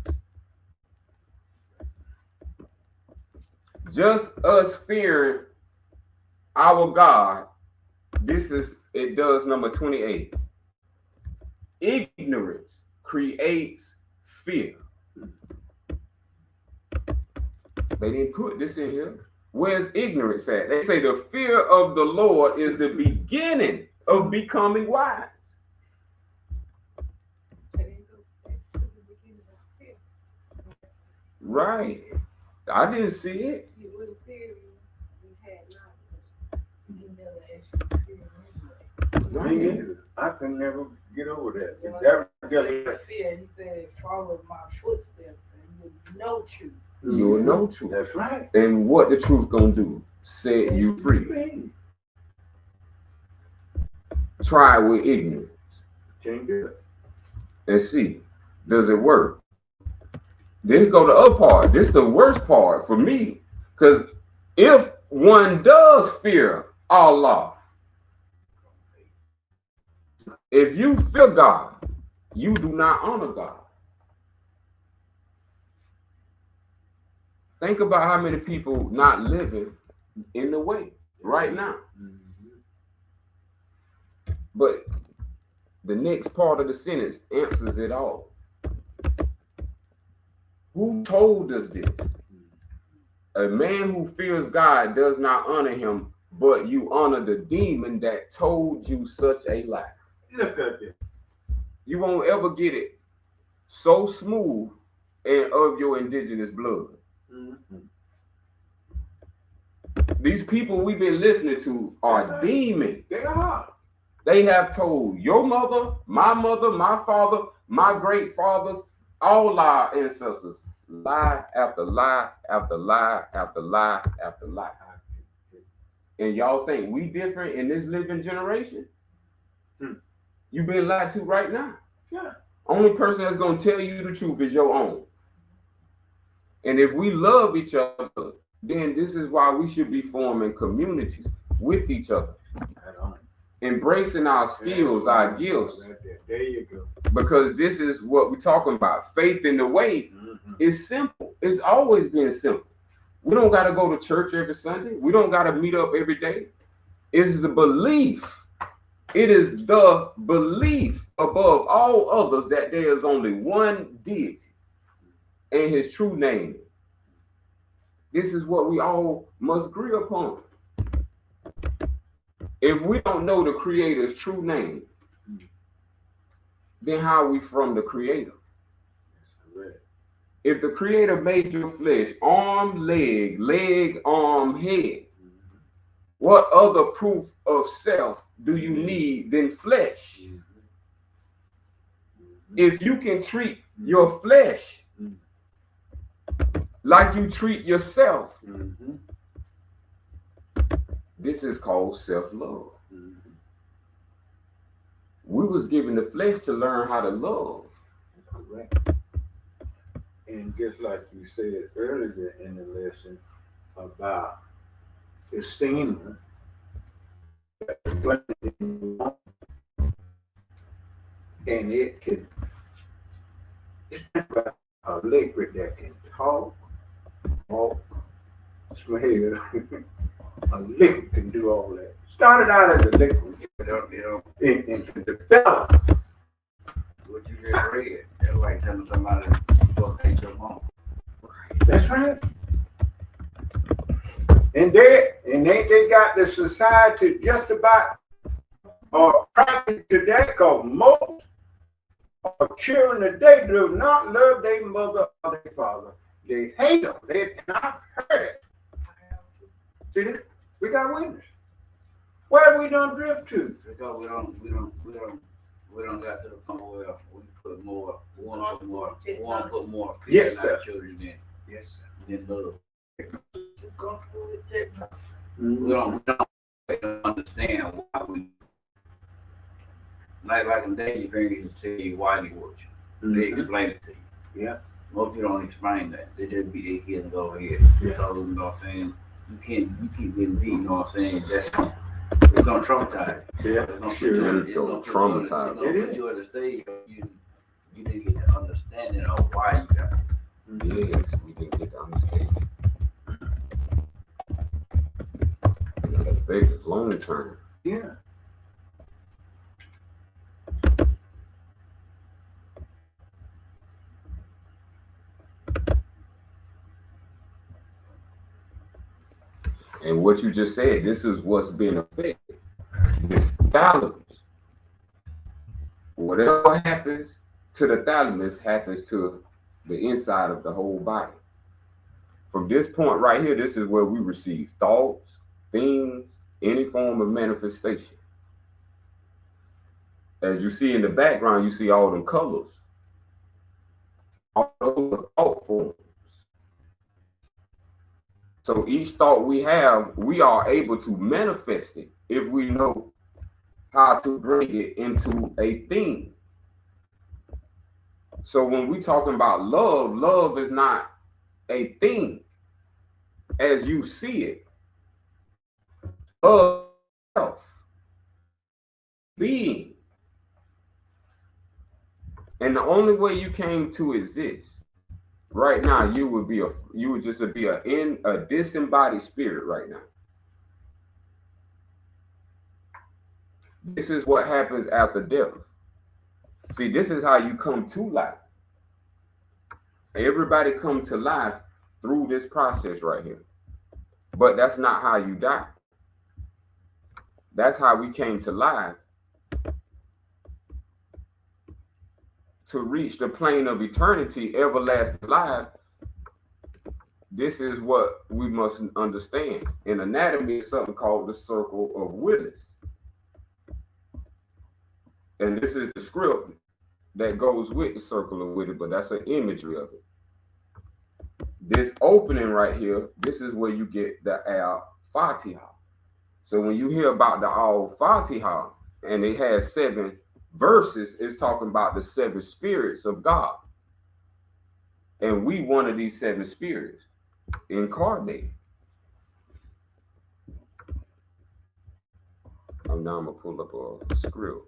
Just us fearing our God, it does number 28. Ignorance creates fear. They didn't put this in here. Where's ignorance at? They say the fear of the Lord is the beginning of becoming wise. Right. I didn't see it. Right. I can never get over that. Fear, he said, follow my footsteps and you know truth. You will know truth. That's right. And what the truth gonna do? Set you free. Try it with ignorance. Can't do it. And see, does it work? Then go the other part. This is the worst part for me. Because if one does fear Allah, if you fear God, you do not honor God. Think about how many people not living in the way right now. But the next part of the sentence answers it all. Who told us this? A man who fears God does not honor him, but you honor the demon that told you such a lie. Look at this. You won't ever get it so smooth and of your indigenous blood. These people we've been listening to are demons. They are. They have told your mother, my father, my great fathers, all our ancestors, lie after lie after lie after lie after lie. And y'all think we different in this living generation? You've been lied to right now. Yeah. Only person that's going to tell you the truth is your own. And if we love each other, then this is why we should be forming communities with each other. Embracing our skills, our gifts. There you go. Because this is what we're talking about. Faith in the way is simple. It's always been simple. We don't got to go to church every Sunday. We don't got to meet up every day. It's the belief. It is the belief above all others that there is only one deity and his true name. This is what we all must agree upon. If we don't know the Creator's true name, then how are we from the Creator? If the Creator made your flesh, arm, leg, leg, arm, head, what other proof of self do you need than flesh? If you can treat your flesh like you treat yourself, this is called self-love. We was given the flesh to learn how to love. Correct. And just like you said earlier in the lesson about the semen, and it can, it's not a liquid that can talk, walk, smell. A liquid can do all that. Started out as a liquid, and can develop. What you just read, that's like telling somebody to go take your mom. That's right. And they got the society just about practice today, because most of children today do not love their mother or their father. They hate them. They not heard it. See this? We got witness. Where we done drift to? Because we don't got to the point where we want to put more Yes, in sir. our children than love. Mm-hmm. We don't understand why we like in day your parents used to tell you why they watch you. They explain it to you. Yeah. Most people don't explain that. They just beat their kids and go ahead. Yeah. So you know what I'm saying? You keep getting beat, you know what I'm saying? It's gonna traumatize you. Yeah. It's gonna Sure, put it's you, gonna traumatize. It's gonna put you at a stage where you didn't get the understanding of why you got it. Yes, we didn't get to understand. That effect is long term. Yeah. And what you just said, this is what's being affected. This thalamus. Whatever happens to the thalamus happens to the inside of the whole body. From this point right here, this is where we receive thoughts, things, any form of manifestation. As you see in the background, you see all them colors. All those are thought forms. So each thought we have, we are able to manifest it if we know how to bring it into a thing. So when we talking about love, love is not a thing as you see it. Love is self, being. And the only way you came to exist right now, you would just be a disembodied spirit right now. This is what happens after death. See, this is how you come to life. Everybody come to life through this process right here. But that's not how you die. That's how we came to life, to reach the plane of eternity, everlasting life. This is what we must understand. In anatomy, is something called the circle of Willis. And this is the script that goes with the circle of Willis, but that's an imagery of it. This opening right here, this is where you get the Al-Fatiha. So when you hear about the Al-Fatiha, and it has 7 verses, it's talking about the 7 spirits of God. And we one of these 7 spirits incarnate. Now I'm gonna pull up a script.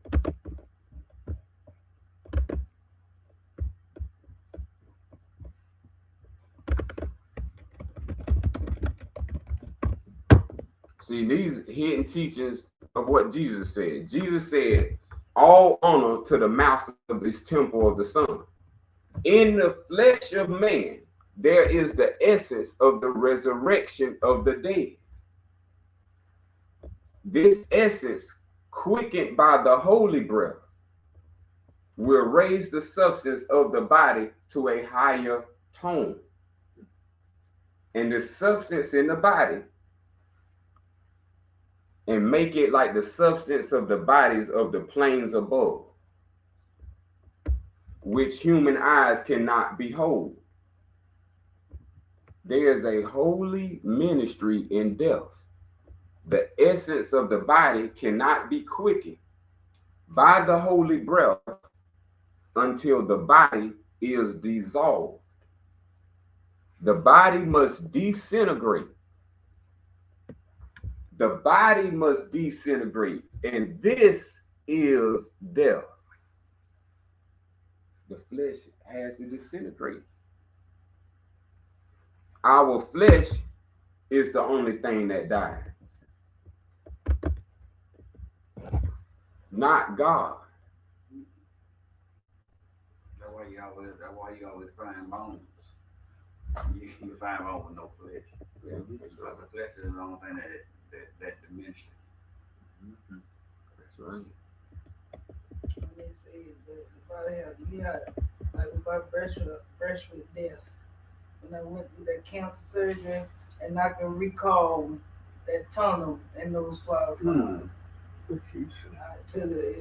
See, these hidden teachings of what Jesus said. Jesus said, all honor to the master of this temple of the sun. In the flesh of man, there is the essence of the resurrection of the dead. This essence, quickened by the holy breath, will raise the substance of the body to a higher tone. And the substance in the body, and make it like the substance of the bodies of the planes above, which human eyes cannot behold. There is a holy ministry in death. The essence of the body cannot be quickened by the holy breath until the body is dissolved. The body must disintegrate. The body must disintegrate, and this is death. The flesh has to disintegrate. Our flesh is the only thing that dies, not God. That's why you always find bones. You find bones with no flesh. Yeah. Because the flesh is the only thing that diminishes. That's right. When they say that the body has, you had, like if I brush with death, when I went through that cancer surgery, and I can recall that tunnel and those fireflies. It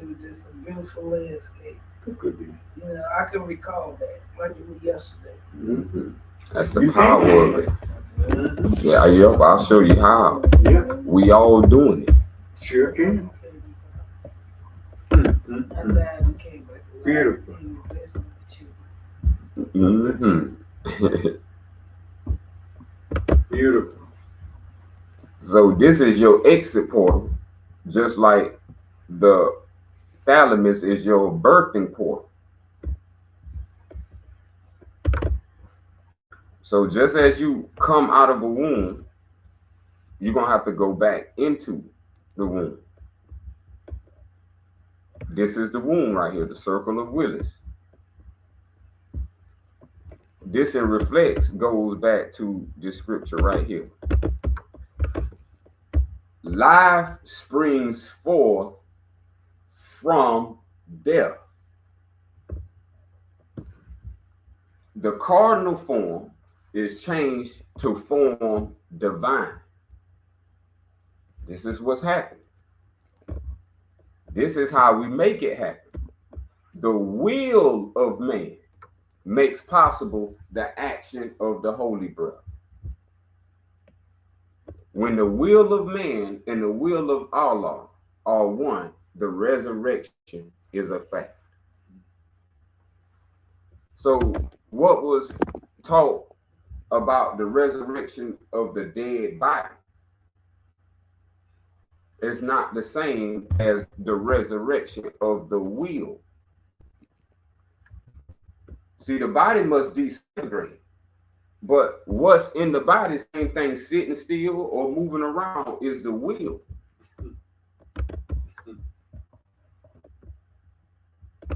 was just a beautiful landscape. It could be. You know, I can recall that like it was yesterday. Mm-hmm. That's the power of it. Yeah, yep, I'll show you how. Yeah, We all doing it. sure can. I died and came back alive. Beautiful. And he blessed me with you. Mm-hmm. Beautiful. So this is your exit portal, just like the thalamus is your birthing portal. So just as you come out of a womb, you're going to have to go back into the womb. This is the womb right here, the circle of Willis. This in reflex goes back to this scripture right here. Life springs forth from death. The cardinal form is changed to form divine. This is what's happening. This is how we make it happen. The will of man makes possible the action of the holy breath. When the will of man and the will of Allah are one, the resurrection is a fact. So what was taught about the resurrection of the dead body is not the same as the resurrection of the will. See, the body must disintegrate, but what's in the body, same thing, sitting still or moving around, is the will.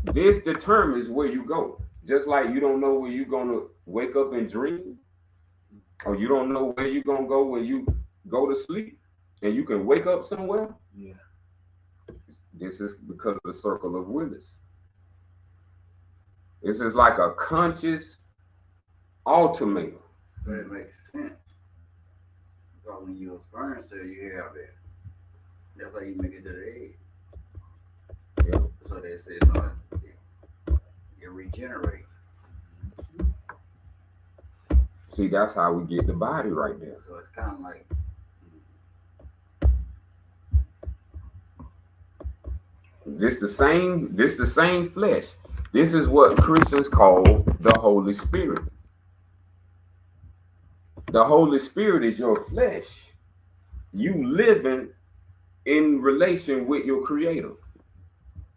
This determines where you go. Just like you don't know where you're going to wake up and dream, or you don't know where you're going to go when you go to sleep, and you can wake up somewhere. Yeah. This is because of the circle of Willis. This is like a conscious ultimatum. But it makes sense. Because when you're a sperm cell, you have that. That's how you make it to the egg. Yeah. So they say, no, it regenerates. See, that's how we get the body right there. So it's kind of like, This the same flesh. This is what Christians call the Holy Spirit. The Holy Spirit is your flesh. You living in relation with your Creator.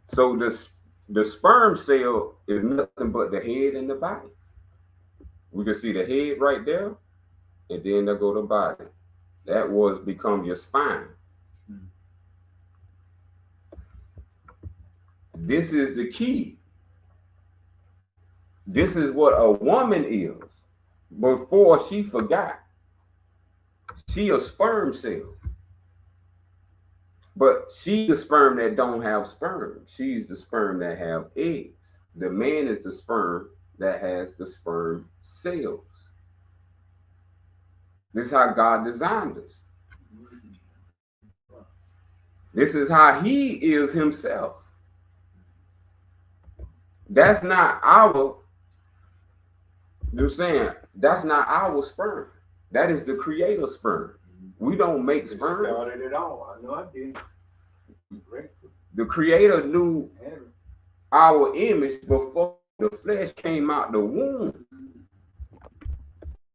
So the sperm cell is nothing but the head and the body. We can see the head right there, and then there go the body. That was become your spine. This is the key. This is what a woman is. Before she forgot, she a sperm cell. But she the sperm that don't have sperm. She's the sperm that have eggs. The man is the sperm that has the sperm cells. This is how God designed us. This is how he is himself. That's not our, you're saying, that's not our sperm. That is the creator's sperm. We don't make sperm. Started it all. I know I did. The creator knew our image before the flesh came out the womb.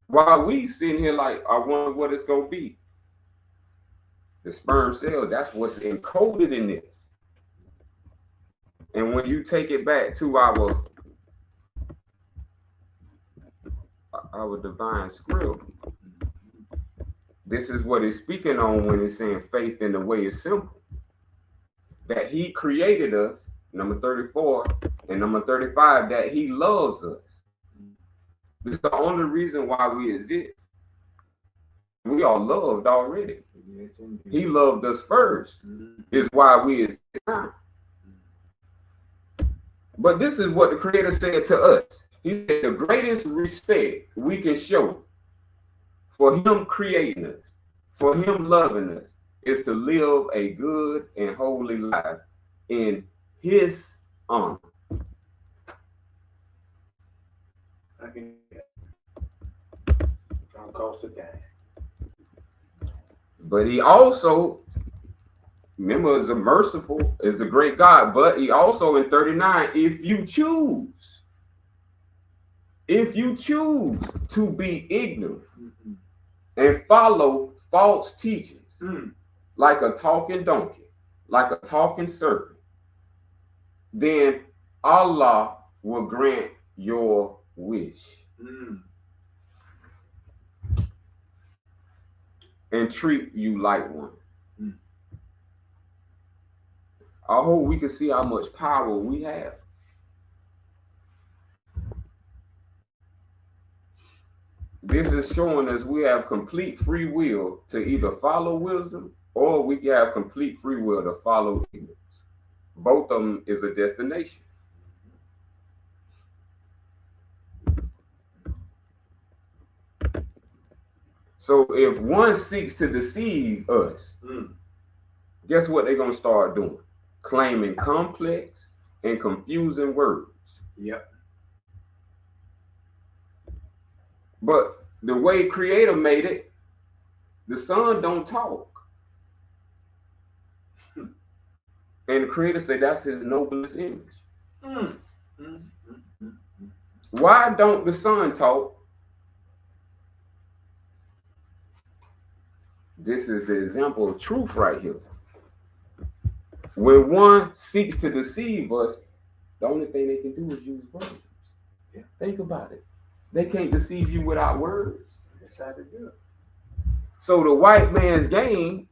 While we sitting here like, I wonder what it's gonna be. The sperm cell, that's what's encoded in this. And when you take it back to our divine script, this is what it's speaking on when it's saying faith in the way is simple. That he created us, number 34, and number 35, that he loves us. This is the only reason why we exist. We are loved already. He loved us first, is why we exist now. But this is what the creator said to us. He said the greatest respect we can show for him creating us, for him loving us, is to live a good and holy life in his honor. I can don't cost a dime. But he also, remember, is a merciful, is the great God. But he also in 39, if you choose to be ignorant and follow false teachings, like a talking donkey, like a talking serpent, then Allah will grant your wish and treat you like one. I hope we can see how much power we have. This is showing us we have complete free will to either follow wisdom or we can have complete free will to follow ignorance. Both of them is a destination. So if one seeks to deceive us, guess what they're going to start doing? Claiming complex and confusing words. Yep. But the way Creator made it, the Son don't talk. And the Creator said that's his noblest image. Why don't the Son talk? This is the example of truth right here. When one seeks to deceive us, the only thing they can do is use words. Yeah. Think about it. They can't deceive you without words. That's how they do it. So the white man's game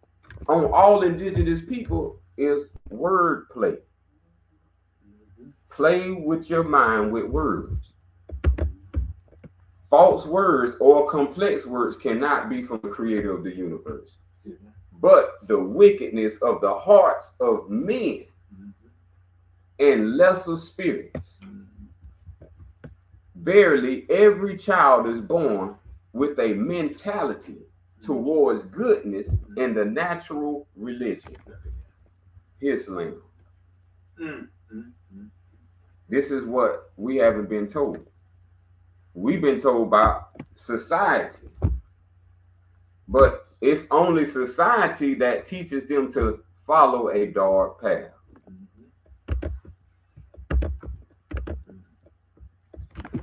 on all indigenous people is word play. Play with your mind with words. False words or complex words cannot be from the creator of the universe. But the wickedness of the hearts of men and lesser spirits. Verily, every child is born with a mentality towards goodness in the natural religion, Islam. This is what we haven't been told. We've been told by society. But it's only society that teaches them to follow a dark path.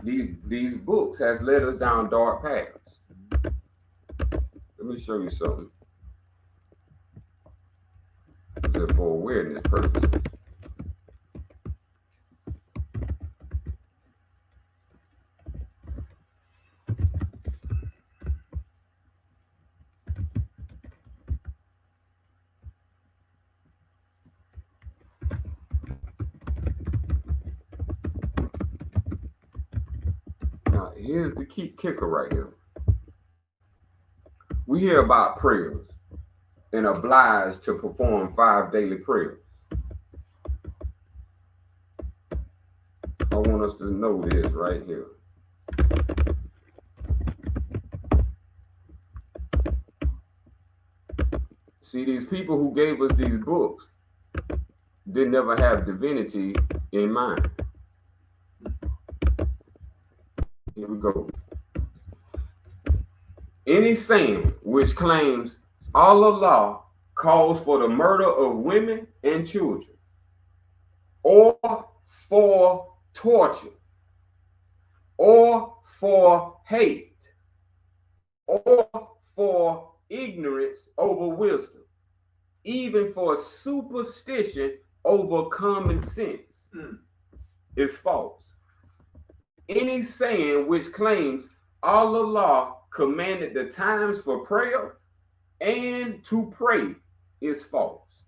These books has led us down dark paths. Let me show you something. Just for awareness purposes. here's the key kicker right here. We hear about prayers and obliged to perform 5 daily prayers. I want us to know this right here. See, these people who gave us these books didn't ever have divinity in mind. Here we go. Any saying which claims Allah calls for the murder of women and children, or for torture, or for hate, or for ignorance over wisdom, even for superstition over common sense, is false. Any saying which claims Allah commanded the times for prayer and to pray is false.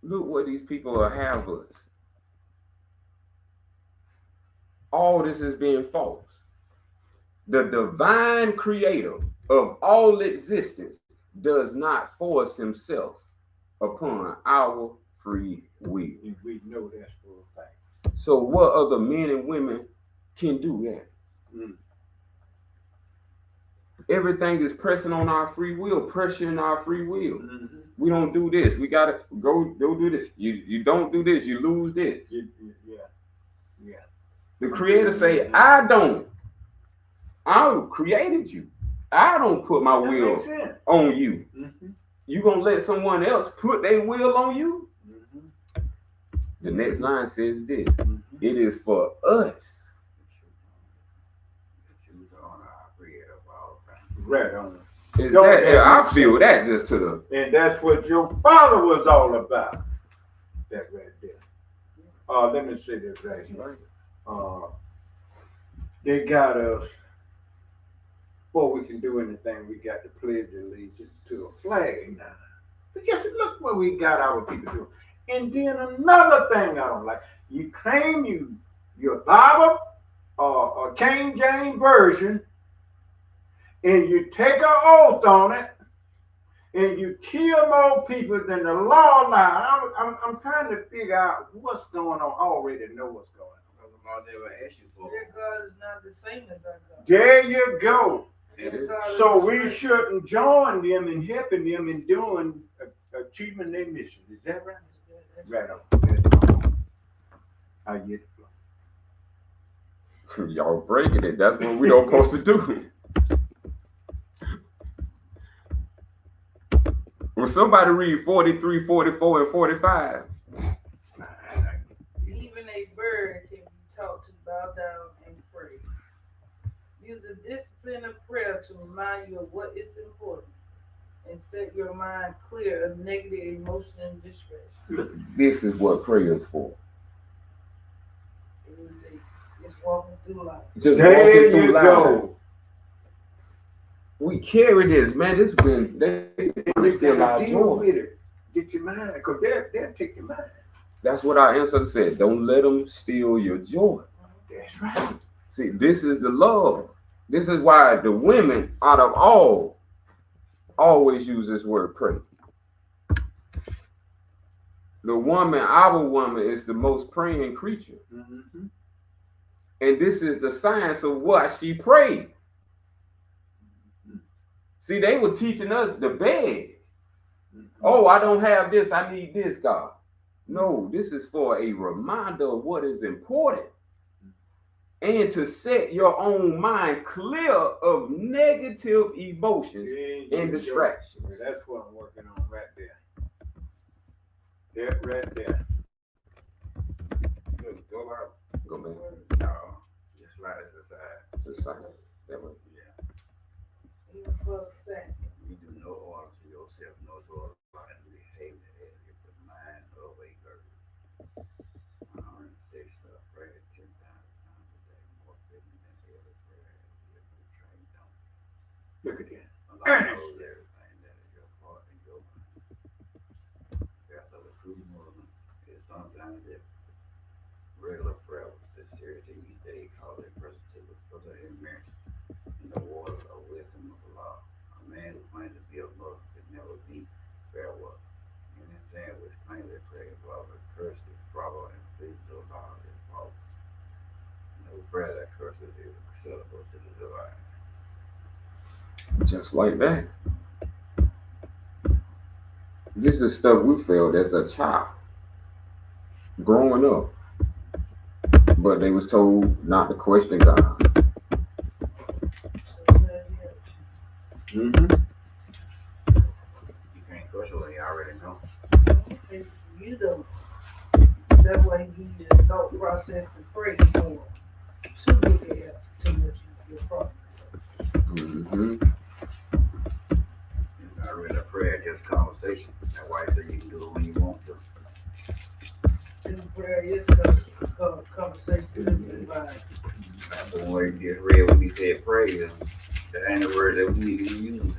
Look what these people have us. All this is being false. The divine creator of all existence does not force himself upon our free will. We know that's for a fact. So what other men and women can do that? Everything is pressing on our free will, pressuring our free will. We don't do this. We gotta go do this. You don't do this, you lose this. Yeah. The creator say, I created you. I don't put my will on you. You gonna let someone else put their will on you? The next line says this. It is for us. Right on. I feel that just to the. And that's what your father was all about. That right there. Let me say this right here. They got us. Before we can do anything, we got to pledge allegiance to a flag now. But just look what we got our people doing. And then another thing I don't like. You claim your Bible or King James Version, and you take an oath on it, and you kill more people than the law now. I'm trying to figure out what's going on. I already know what's going on. The law never asked you for. Their God is not the same as our God. There you go. God So we shouldn't join them in helping them in doing achieving their mission. Is that right? Right on. I get it. Y'all breaking it. That's what we don't supposed to do. When somebody read 43, 44, and 45. Even a bird can be taught to bow down and pray. Use the discipline of prayer to remind you of what is important and set your mind clear of negative emotion and distraction. This is what prayer is for. It's walking through life. Just There walking through you life. go. We carry this, man. This been they still our deal joy. with it. Get your mind, because they'll take your mind. That's what our ancestor said. Don't let them steal your joy. That's right. See, this is the love. This is why the women, out of all, always use this word pray. The woman, our woman, is the most praying creature. And this is the science of what she prayed. See, they were teaching us to beg. Oh, I don't have this. I need this, God. No, this is for a reminder of what is important. And to set your own mind clear of negative emotions and distractions. That's what I'm working on right there. That right there. Go out. Go back. No, just right as a side. Just like that way. Even for a second. You do no harm to yourself, no sort of behavior as if the mind of a girl. 106 prayer 10,000 times a day, more fitting than every prayer if you train don't. Look at that. Allah knows everything that is your part and your mind. After the true Muslim is sometimes if regular prayer with sincerity each day, call it versatility for the immersion in the water of wisdom of Allah. A man who claims to be a Muslim could never be fair work. And in saying which plainly prays Allah with curse is bravo and please to Allah is false. No prayer that curses is acceptable to the divine. Just like that. This is stuff we felt as a child growing up. But they was told not to question God. Mm-hmm. You can't question what you already know. You don't. That's why he gives you the thought process to pray for. To get the answer to what your problem. Mm-hmm. It's not really a prayer, just conversation. That's why he said you can do it when you want to. This prayer is a conversation with the divine. The word you just read when he said pray, that ain't the word that we need to use.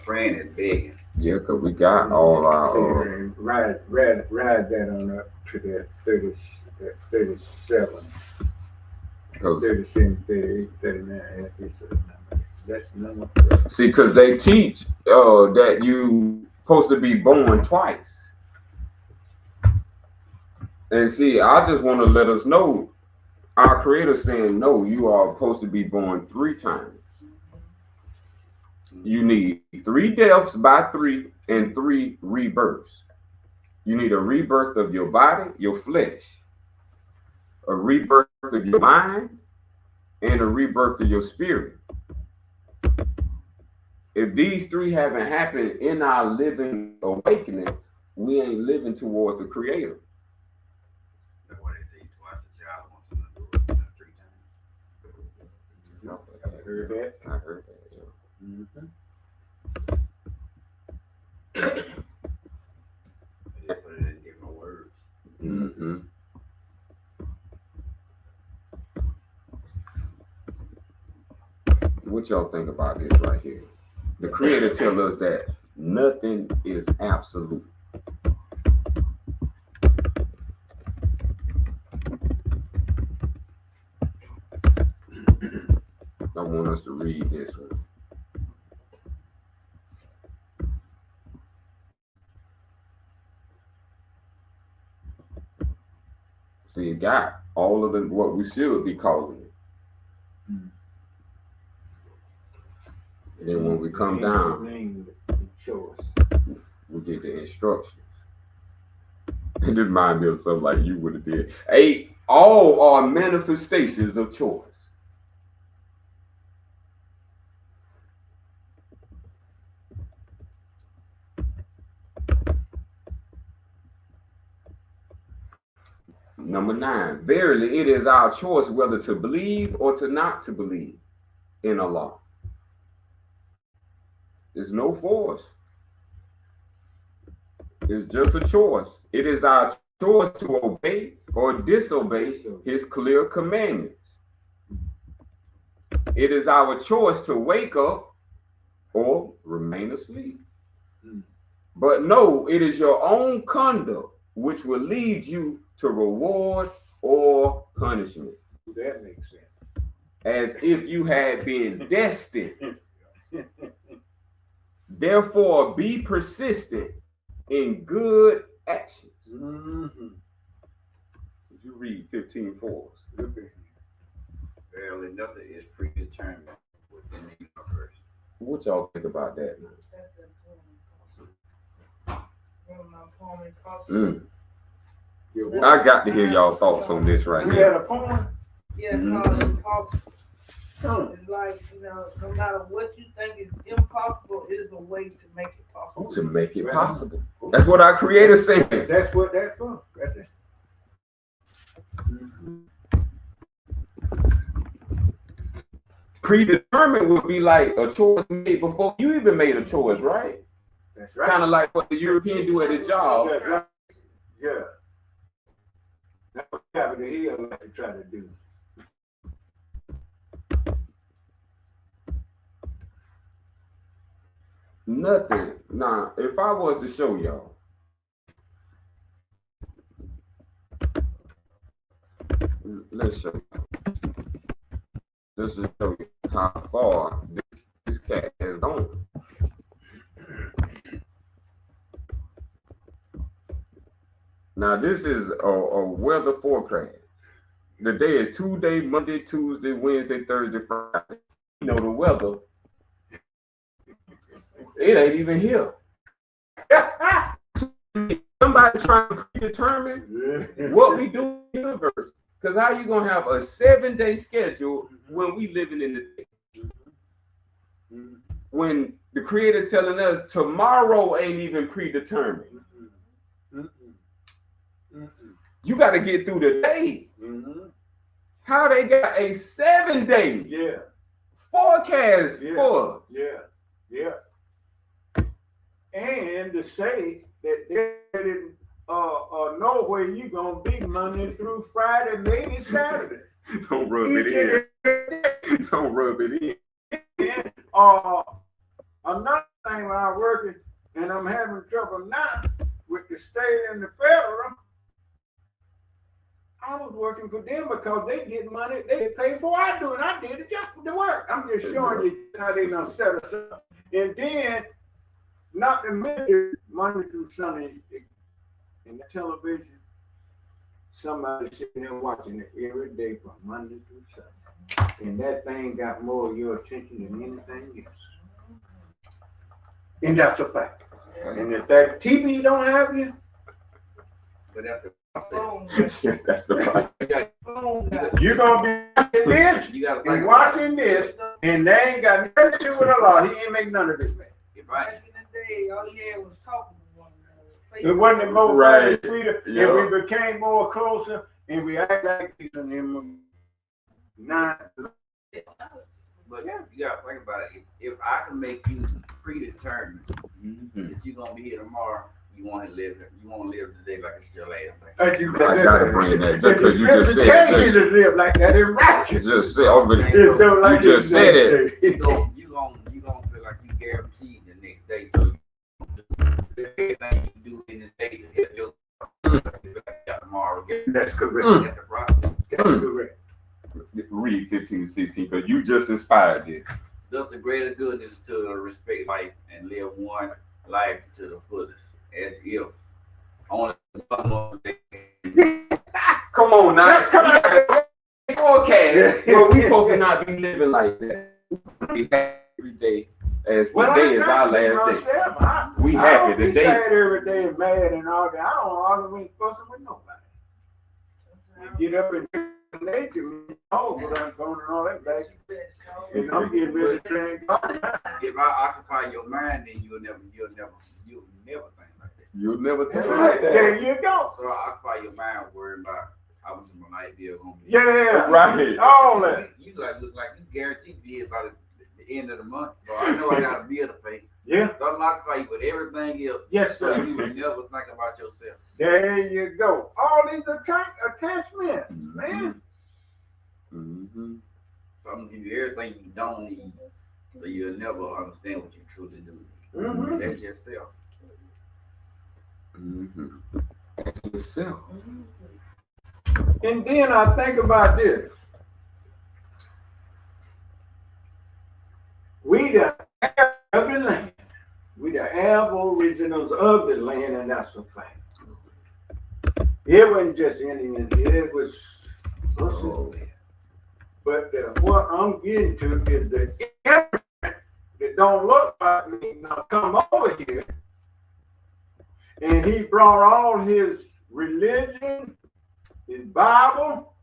Praying is begging. Yeah, because we got all our... Ride that on up to that 37. 37, 38, 39. That's number. See, because they teach that you supposed to be born twice. And see, I just want to let us know, our Creator saying, no, you are supposed to be born 3 times. You need 3 deaths by 3 and 3 rebirths. You need a rebirth of your body, your flesh, a rebirth of your mind, and a rebirth of your spirit. If these 3 haven't happened in our living awakening, we ain't living towards the Creator. That's why they say twice a child wants them to do it, not 3 times. I heard that. I heard that. Yeah. Mm-hmm. They just put it in different words. Mm-hmm. What y'all think about this right here? The Creator tells us that nothing is absolute. I want us to read this one. So you got all of the what we should be calling it. And then when we come down, we get the instructions. It reminds me of something like you would have did. All are manifestations of choice. Number 9, verily it is our choice whether to believe or to not to believe in Allah. There's no force. It's just a choice. It is our choice to obey or disobey his clear commandments. It is our choice to wake up or remain asleep. But no, it is your own conduct which will lead you to reward or punishment. That makes sense. As if you had been destined. Therefore, be persistent in good actions. Mm-hmm. You read 15:4. Verily, nothing is predetermined within the universe. What y'all think about that, man? I got to hear y'all thoughts on this right You here. had a poem? Yeah, called impossible. It's like, no matter what you think is impossible, is a way to make it possible. To make it possible. That's what our Creator said. That's what that's for. Right there. Predetermined would be like a choice made before you even made a choice, right? That's right. Kind of like what the European do at a job. That's right. Yeah. That's what Capitol Hill like to try to do. Nothing. Now, if I was to show y'all Let's show you. This is show you how far this cat has gone. Now this is a weather forecast. The day is Tuesday, Monday, Tuesday, Wednesday, Thursday, Friday. You know the weather. It ain't even here. Somebody trying to predetermine what we do in the universe. Because how you gonna have a 7-day schedule when we living in the day? When the Creator telling us tomorrow ain't even predetermined. You got to get through the day. How they got a 7-day forecast for us? And to say that they didn't know where you gonna be Monday through Friday, maybe Saturday. Don't rub it in. Don't rub it in. And, another thing when I'm working and I'm having trouble now with the state and the federal, I was working for them because they get money, they pay for what I do, and I did it just for the work. I'm just showing you how they done set us up. And then, not to mention Monday through Sunday in the television, somebody sitting there watching it every day from Monday through Sunday. And that thing got more of your attention than anything else. And that's a fact. And if that TV don't have you, But that's the That's the process. you're gonna be watching this You gotta and think watching this, and they ain't got nothing to do with Allah. He ain't make none of this, man. if I Back in the day, all he had was talking to one another. It wasn't more Right. sweeter, Yeah. and we became more closer, and we act like these and them. Nah, But you gotta think about it. If I can make you predetermined that you're gonna be here tomorrow, you want to live today like it's your last day. I gotta bring that just because you just said tell you it. to live like that in You righteous. just said over there. It's not like You just it's said it. You gonna feel like you guaranteed the next day, so everything you do in this day to help your tomorrow. That's correct. That's the process. That's correct. Read 15 and 16 because you just inspired this. Does the greater good is to respect life and live one life to the fullest, as if only one more day. Come on now. Let's come out. Forecast. Well, we supposed to not be living like that. We happy every day as today is our last day. We happy today. today. Sad every day is mad and all that. I don't argue with fussing with nobody. You get up and nature me. Oh, but I'm going and all that back. And I'm getting ready to drink. If I occupy your mind, then you'll never think like that. You'll never think That's like right. that. There you go. So I occupy your mind worrying about how much my life bill gonna be. Yeah, Right. all that. You look like you guaranteed to be here by the end of the month. So I know I got a bill to pay. Yeah. So I'm occupy you with everything else. Yes, So sir. you will never think about yourself. There you go. All these attachments, man. Mm-hmm. So I'm gonna give you everything you don't need, so you'll never understand what you truly do. Mm-hmm. That's yourself. Mm-hmm. That's yourself. And then I think about this. We the heirs of the land. We the aboriginals of the land, and that's a fact. It wasn't just Indians, it was us over there. But what I'm getting to is the immigrant that don't look like me now come over here, and he brought all his religion, his Bible,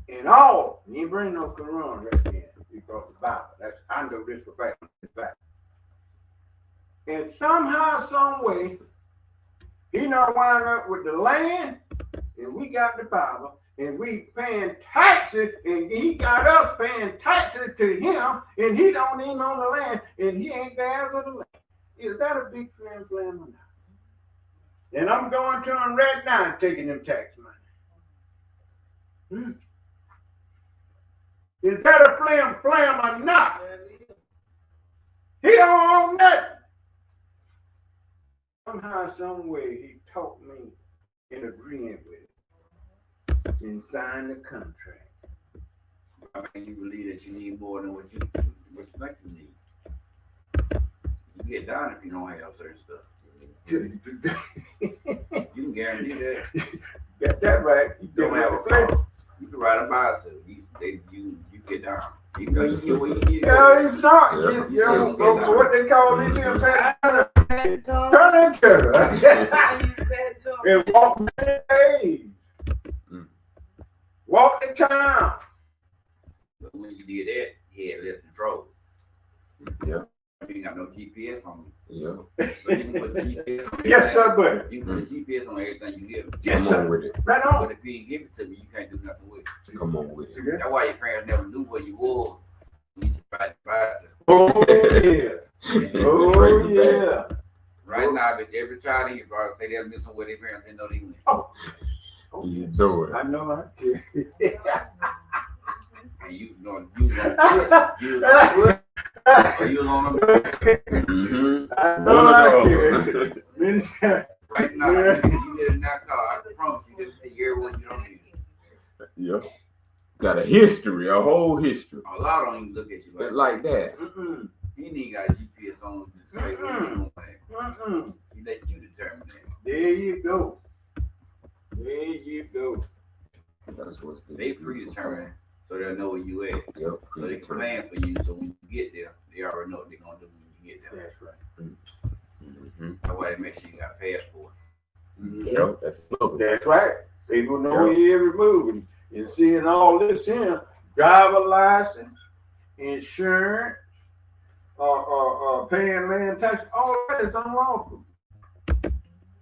and all. He didn't bring no Quran right there. He brought the Bible. I know this for fact. And somehow, some way, he not wound up with the land, and we got the Bible, and we paying taxes, and he got us paying taxes to him, and he don't even own the land, and he ain't the heirs of the land. Is that a big fair blame or not? And I'm going to him right now and taking them tax money. Is that a flam or not? He don't own nothing. Somehow, some way, he taught me in agreeing with it. and sign the contract. I mean, you believe that you need more than what you think you need. You get down if you don't have certain stuff. You can guarantee that. Got that right. You don't have a car. You can ride a bicycle. You get down. Even though you get where you need to go. No, it's not. You know, so what they call this here, turn and walk many days. Walk the town. But when you did that, he had less control. Yeah. You ain't got no GPS on you. Yeah. But you can put GPS on Yes, sir, buddy. You can put GPS on everything you give. Yes, Come sir. on with it. Right But on. if you ain't give it to me, you can't do nothing with it. Come on with it. That's why your parents never knew where you was. You just ride the bicycle. Oh, yeah. Oh, yeah. Right now, but every child in here probably say they're missing where their parents didn't know they went. Oh. You do it. I know I can. And you was on foot, or you was on them. Mm-hmm. I know I can. Right now, you get in that car, I promise you, this is the year when you don't need it. Yeah. Got a history, a whole history. A lot don't even look at you But like like that. Mm-mm. he ain't got GPS on to say where you doing that. Mm-mm. He let you determine that. There you go. There you go. That's what's They predetermined, so they'll know where you at. Yep. So they plan for you, so when you get there, they already know what they're gonna do when you get there. That's right. Mm-hmm. That's why they make sure you got passports. Yep. That's right. People know every move and seeing all this here, driver license, insurance, paying land tax, all that is unlawful.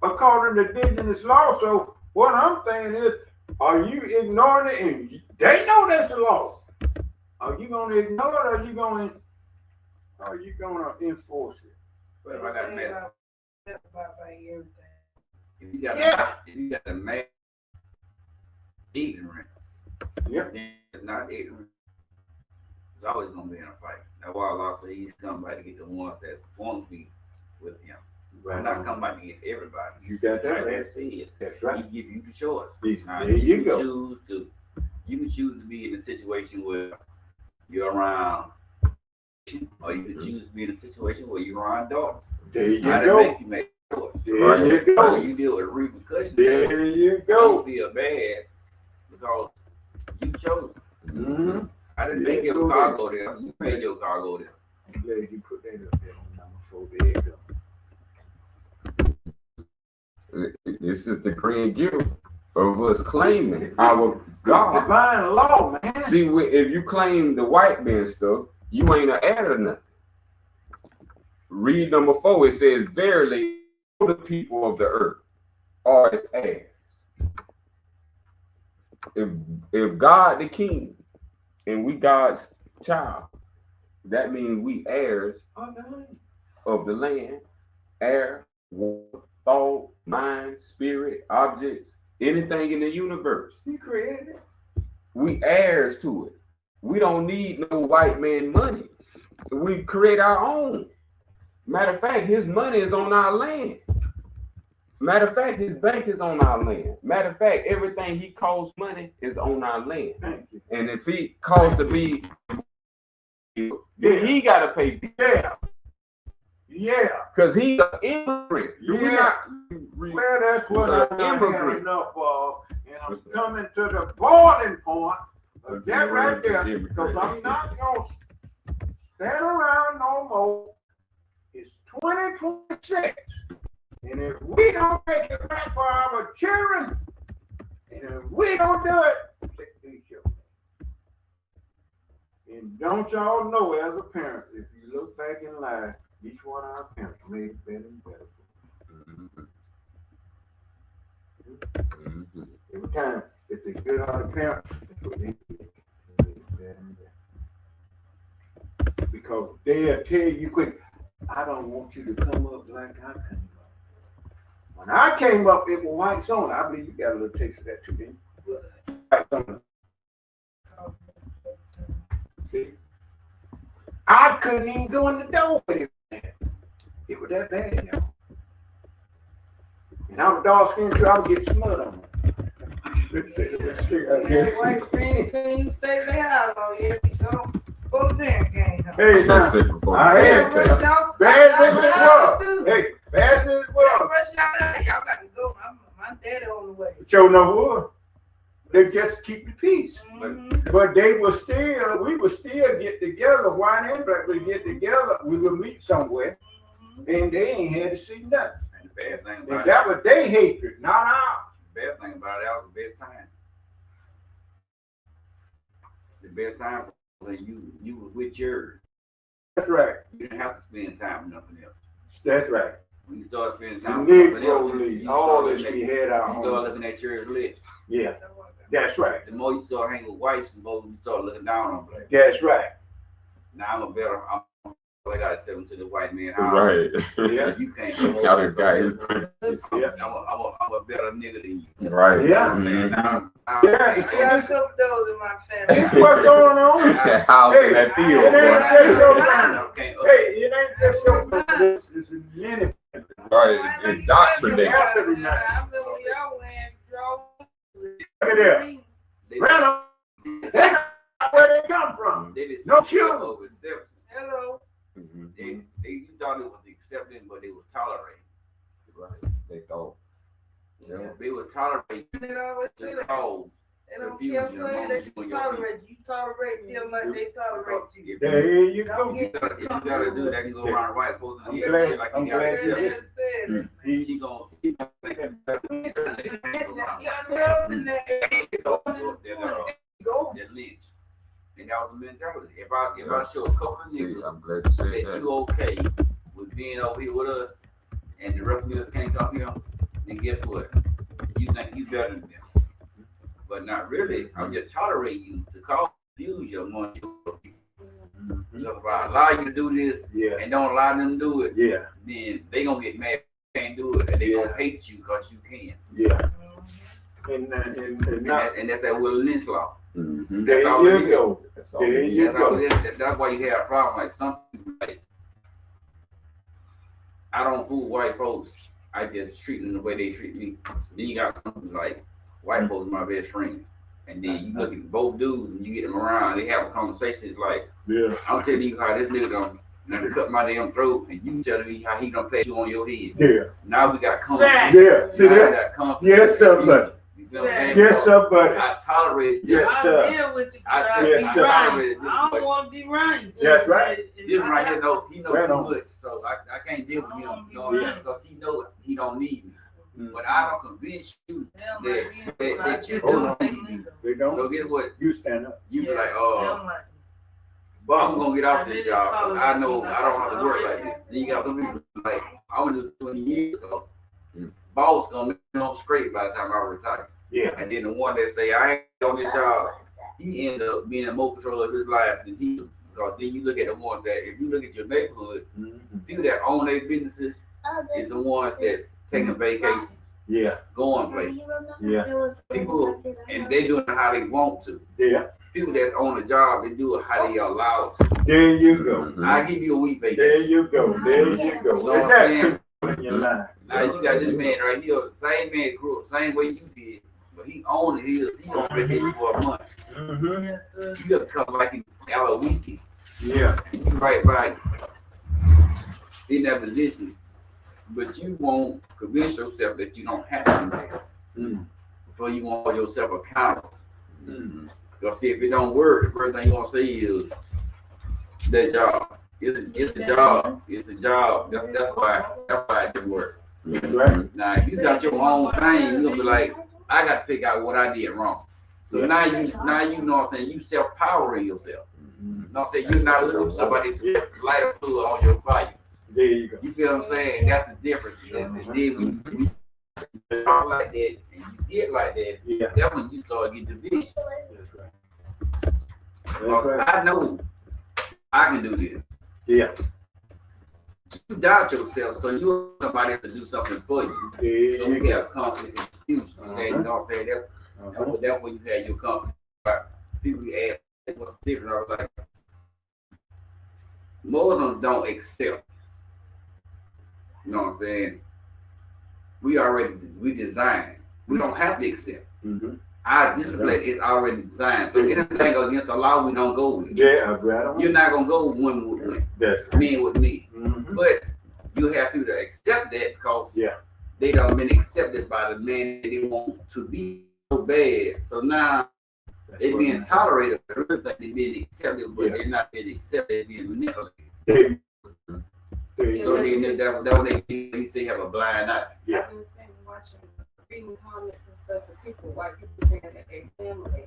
According to Indigenous law, so what I'm saying is, are you ignoring it? And they know that's the law. Are you gonna ignore it or are you gonna enforce it? But if I got mad, Everything. if you got a man ignorant, Yep. then it's not ignorant. It's always gonna be in a fight. That's why Allah said he's coming back to get the ones that want to be with him. Right. I'm not coming back to get everybody. You got that Like right. that said, That's he right. give you the choice. Now, There you go. You can choose to be in a situation where you're around, or you can choose to be in a situation where you're around daughters. There you Now, go. make you make a choice. There you So go. you deal with repercussions. There you Don't go. feel bad because you chose. Mm-hmm. I didn't make your car go there. You made your car go there. I'm glad you put that up there on number 4. There you go. This is the grand gift of us claiming our God. Divine law, man. See, if you claim the white man stuff, you ain't an heir to nothing. Read number 4. It says, "Verily, the people of the earth are his heirs." If God the King and we God's child, that means we heirs of the land, air, water, thought, mind, spirit, objects, anything in the universe. He created it. We heirs to it. We don't need no white man money. We create our own. Matter of fact, his money is on our land. Matter of fact, his bank is on our land. Matter of fact, everything he calls money is on our land. Thank you. And if he calls to be, he got to pay. Yeah. Yeah. Because he's an immigrant. Yeah. Well, that's what I'm having enough of. And I'm coming to the boiling point of that right there. Because I'm not going to stand around no more. It's 2026. And if we don't make it back for our children, and if we don't do it, and don't y'all know as a parent, if you look back in life, each one of our parents made it better and better. Mm-hmm. Every time, if they good hearted parents, that's what they do. Better and better. Because they'll tell you quick, I don't want you to come up like I came up. When I came up, it was whites on. I believe you got a little taste of that too, didn't you? Whites on. See? I couldn't even go in the door with it. It was that bad, y'all. And I'm a dark skinned too, I would get some mud on me. That white friend can't even stay there how long. Yeah, he gone. Go there, can't come. Hey, now, That's it before I the am. day. Bad as it was. Hey, bad as it was. Y'all got to go. My daddy on the way. Show no wood. They just keep the peace. Mhm. But we would still get together. White and black would get together. We would meet somewhere. And they ain't had to see nothing. And the bad thing And about that was their hatred, not ours. the bad thing about it, that was the best time. The best time when you was with yours. That's right. You didn't have to spend time with nothing else. That's right. When you start spending The time with something Negro else, League, you all start this looking we at, had our you start own. looking at yours list. Yeah, that's right. The more you start hanging with whites, the more you start looking down on black. That's right. Now I got to step into the white man. Right. Yeah. You can't come Y'all over just got his Yeah. I'm a better nigga than you. Right. Yeah. Mhm. Now, Yeah. See, I took those in my family. This what's going on. How's Hey, that feel, it ain't boy? just your family. Okay, Hey, it ain't just your family. It's many. Right. Indoctrinate. I remember y'all wearing drawers. Look at that. Randall, that's not where they come from. They did No children. over acceptance. Hello. Mhm. You thought it was accepting, but they were tolerating. Right. They thought. Yeah. They were tolerating They always say the that. cause. They don't care Confusion what among they you and your tolerate. You tolerate them like they tolerate you. There you Don't go. If get you gotta do that, you go around white folks and I'm get glad- like I'm you gotta glad accept you it. Said He, He gonna that lynch. And that was the mentality. If I show a couple of See, niggas I'm glad you said that that. you okay with being over here with us and the rest of us can't come here, then guess what? You think you better than them. But not really. I'm just tolerating you to cause use your money. So if I allow you to do this yeah, and don't allow them to do it, yeah, then they gonna get mad if you can't do it and they gonna hate you because you can. yeah. And now, And that's that Will Lynch law. Mhm. there That's all you it is. go. That's all There we you need. That's, that's why you have a problem. Like some people, like, I don't fool white folks. I just treat them the way they treat me. Then you got some people like white folks, my best friend. And then you look at both dudes and you get them around. They have conversations like, Yeah, I'm telling you how this nigga gonna cut my damn throat, and you telling me how he gonna pat you on your head. yeah, Now we got conflict. yeah. See Now we that? got conflict. Yes, sir, buddy. You feel what I'm saying? Yes, sir, buddy. I tolerate this. Yes, sir. I deal with you. Yes, sir. I don't want to be right. That's right. This right here, he knows Right too on. much, so I can't deal with him. You know what I'm saying? Because he knows he don't need me. Mm. But I don't convince you that you Hold do on. need me. They don't. So guess what? You stand up. You be like, oh, I'm gonna get off this job. 'Cause I know I don't have to work like this. Then you got some people like, I want to do 20 years ago. Boss gonna make me home straight by the time I retire. Yeah, And then the one that say I ain't on this job, he end up being in more control of his life than he do. Because then you look at the ones that, if you look at your neighborhood, people that own their businesses is the ones that's taking vacations, yeah, going places. yeah, People, and they doing it how they want to. yeah. People that's on the job, they do it how they allowed to. There you go. Mhm. I give you a week There vacation. you go. There you go. Know Is what I'm that saying? in your line? Now you got this man right here, the same man grew up, same way you did, but he owned it. He gonna vacation for a month. Mm-hmm. You gotta come like out a weekend. Yeah, You right back in that position, but you won't convince yourself that you don't have to do that. Mm. Before you want to hold yourself accountable. Mm. Because see, if it don't work, the first thing you gonna say is that job. It's a job. It's a job. That's why it didn't work. That's right. Now, if you got your own thing, you're gonna be like, I got to figure out what I did wrong. So now you know what I'm saying, you self-powering yourself. You know what I'm saying? You're not looking for somebody to light a fluid on your fire. There you go. You feel what I'm saying? That's the difference. And then when you talk like that and you get like that, Yeah, that's when you start getting division. that's right. That's right. I know I can do this. Yeah, You doubt yourself, so you want somebody to do something for you. there So you you go. have conflict and confusion. Okay? You know what I'm saying? That's when you had your conflict. People ask what's different. I was like, Muslims don't accept. You know what I'm saying? We design. We don't have to accept. Mm-hmm. Our discipline is already designed. So anything against the law, we don't go with. Yeah, right. You're not gonna go women with women, men with men. Mm-hmm. But you have people to accept that because they don't been accepted by the man they want to be so bad. So now they're being tolerated. They really think they're being accepted, but they're not being accepted. They're being manipulated. So that when they say have a blind eye. Yeah. I've been saying, watching, reading comments and stuff of people, white people saying that their family,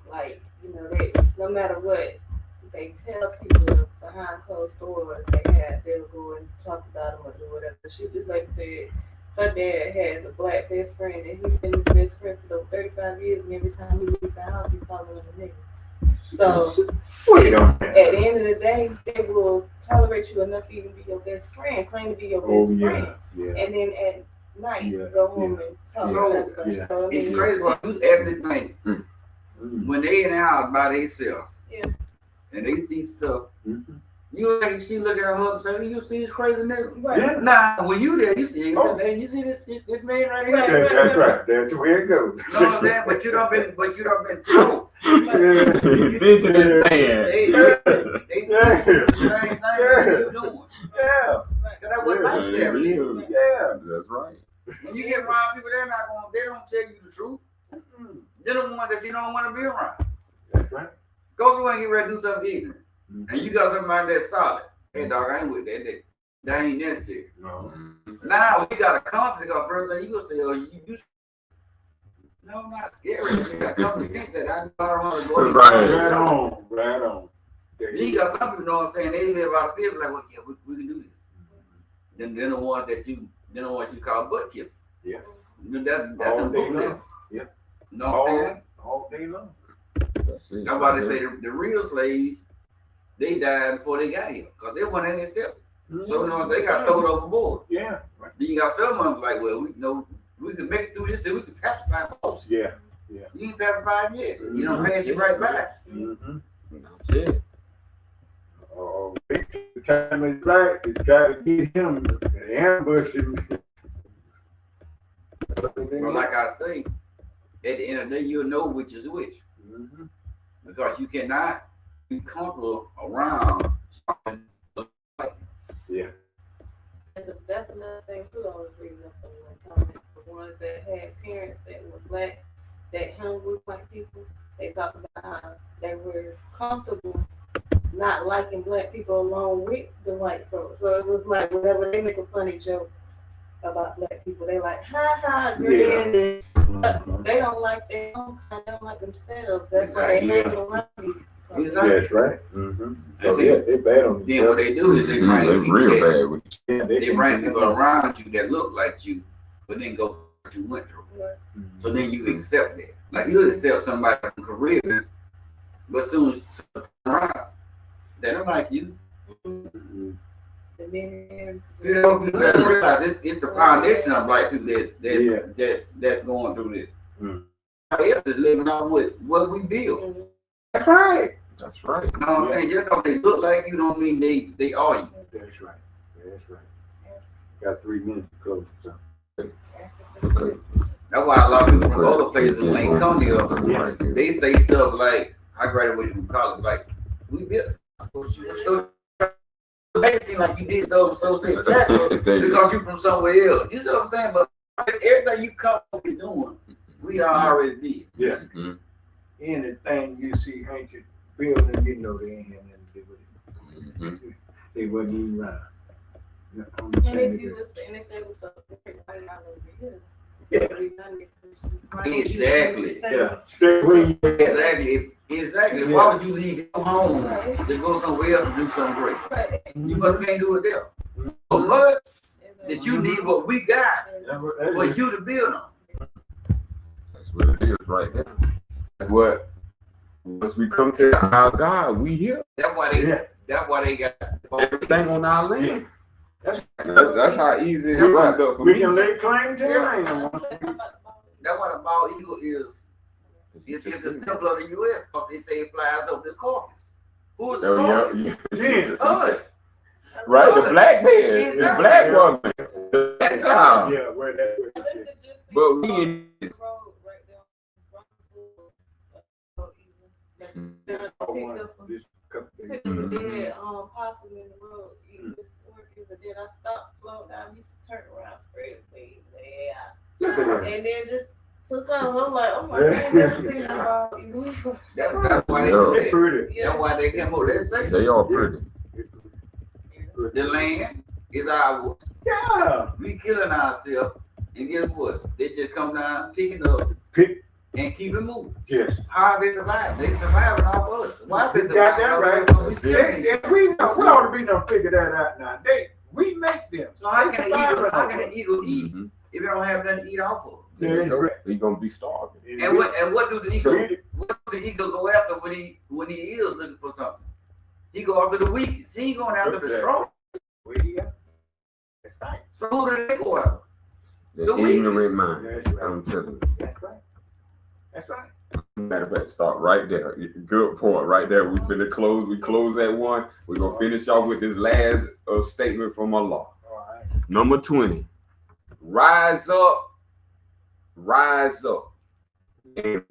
like, you know, they no matter what they tell people behind closed doors, they'll go and talk about them or do whatever. She just like said, her dad has a black best friend, and he's been his best friend for those 35 years, and every time he leaves the house, he's calling him a nigga. So, at the end of the day, they will tolerate you enough to even be your best friend, claim to be your best friend. Yeah. And then at night, go home and talk about it. So, it's crazy what you actually think. When they in the house by themselves, and they see stuff, you like she look at her husband and say, you see this crazy nigga? Right. Nah, when you there, you see you see this man right here. That's right. That's where it goes. You know what I'm saying? But you don't been told. Indigenous man. They do the same thing you're doing. Yeah. That's what my step is. Yeah. That's right. When you get around people, they don't tell you the truth. They're the ones that you don't want to be around. That's right. Go somewhere and get ready to do something ignorant. And you got somebody that's solid. Hey, dog, I ain't with that. That ain't necessary. No. Now, we got a conflict. Because first thing you gonna say, oh, you no, I'm not scary. You got common sense that I don't want to go. Right on. You got some people, know what I'm saying, they live out of fear, like, well, yeah, we can do this. Then the ones you call butt kisses. Yeah. That's all them day boot long. lips. Yeah. You know what I'm saying? All day long. That's it. Nobody say the real slaves, they died before they got here because they weren't accepted. So no, they got thrown overboard. Yeah. Then you got some of them like, well, we can make it through this, then we can pacify folks. Yeah. You ain't pacified yet. You don't pass it right by. That's it. Oh, the time is right to try to get him and ambush him. Well, like I say, at the end of the day, you'll know which is which. Because you cannot be comfortable around something like That's another thing too. I was reading up on the comments. The ones that had parents that were black, that hung with white people, they talked about how they were comfortable not liking black people along with the white folks. So it was like whenever they make a funny joke about black people, they like ha grin, and they don't like their own kind, they don't like themselves. That's why they hang around these. That's right. That's it. They bad on then what they do is they bring They're real bad with you. they bring people around you that look like you, but then go what you went through. So then you accept that. Like you accept somebody from Korea, but as soon as you around, they don't like you. You know, you gotta realize it's the foundation of black people that's going through this. Everybody else is living off with what we build. That's right. That's right. You know what I'm saying? Just because they look like you don't mean they are you. That's right. Got 3 minutes to close. So. That's why a lot of people from other places when they come here, they say stuff like, I graduated from college, like, we built. So it seems like you did so spectacular because you're from somewhere else. You know what I'm saying? But everything you come up with doing, we already did. Yeah. Anything you see ancient building, you know they ain't had nothing to do with it. They wasn't even around. And if they was so great, why not over here? Exactly. Yeah. Stay where you at. Exactly. Why would you leave your home to go somewhere else and do something great? You must can't do it there. So much that you need what we got for you to build on. That's what it is right now. That's what once we come to our God, we here. That's why they got everything on our land. That's how easy it is. We can lay claim to land. That's why the bald eagle is. It's the symbol of the U.S. because they say it flies over the carcass. Who is the carcass? Us. Right, us. The black man, Exactly. the black woman, the black child. Yeah, where that. But we in this. This one, this couple of Picked years. up a dead possum in the road. Eating this working, but then I stopped, slowed down. He turn around, spread his legs, Look at that. and then just took off. I'm like, oh my god, I've never seen nobody move. That's why Yeah. They pretty. that's why they came over. They say They all pretty. the land is ours. Yeah. We killing ourselves, and guess what? They just come down, picking up, Pick. and keep it moving. Yes. How they survive? They surviving off us. Why they You got surviving that off right. us? We That's still it. ain't- We ought to be no figure that out now. We make them. So how can an eagle eat Mhm. if you don't have nothing to eat off of? Yeah, it's right. He gonna be starving. And what do the eagle Eat it. what do the eagle go after when he is looking for something? He go after the weakest. He ain't going after the strong. Where you at? That's right. So who do they go after? The The weakest. ignorant mind. That's right. I'm telling you. That's right. That's right. Matter of fact, start right there. Good point, right there. We finna close. We close at one. We're gonna finish off with this last statement from Allah. All right. Number 20. Rise up, and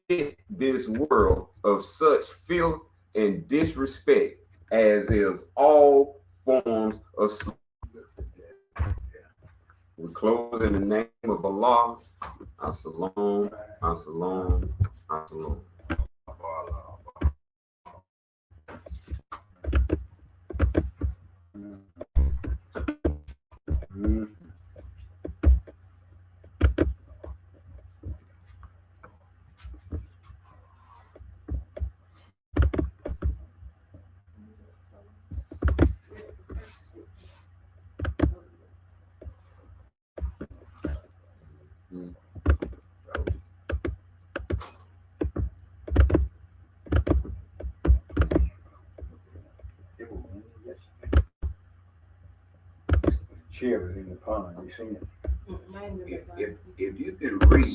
rid this world of such filth and disrespect as is all forms of slavery. We close in the name of Allah. As-salam, as-salam, as-salam. Mm. Cherries in the pond. You seen it? I ain't never done If it. if you can read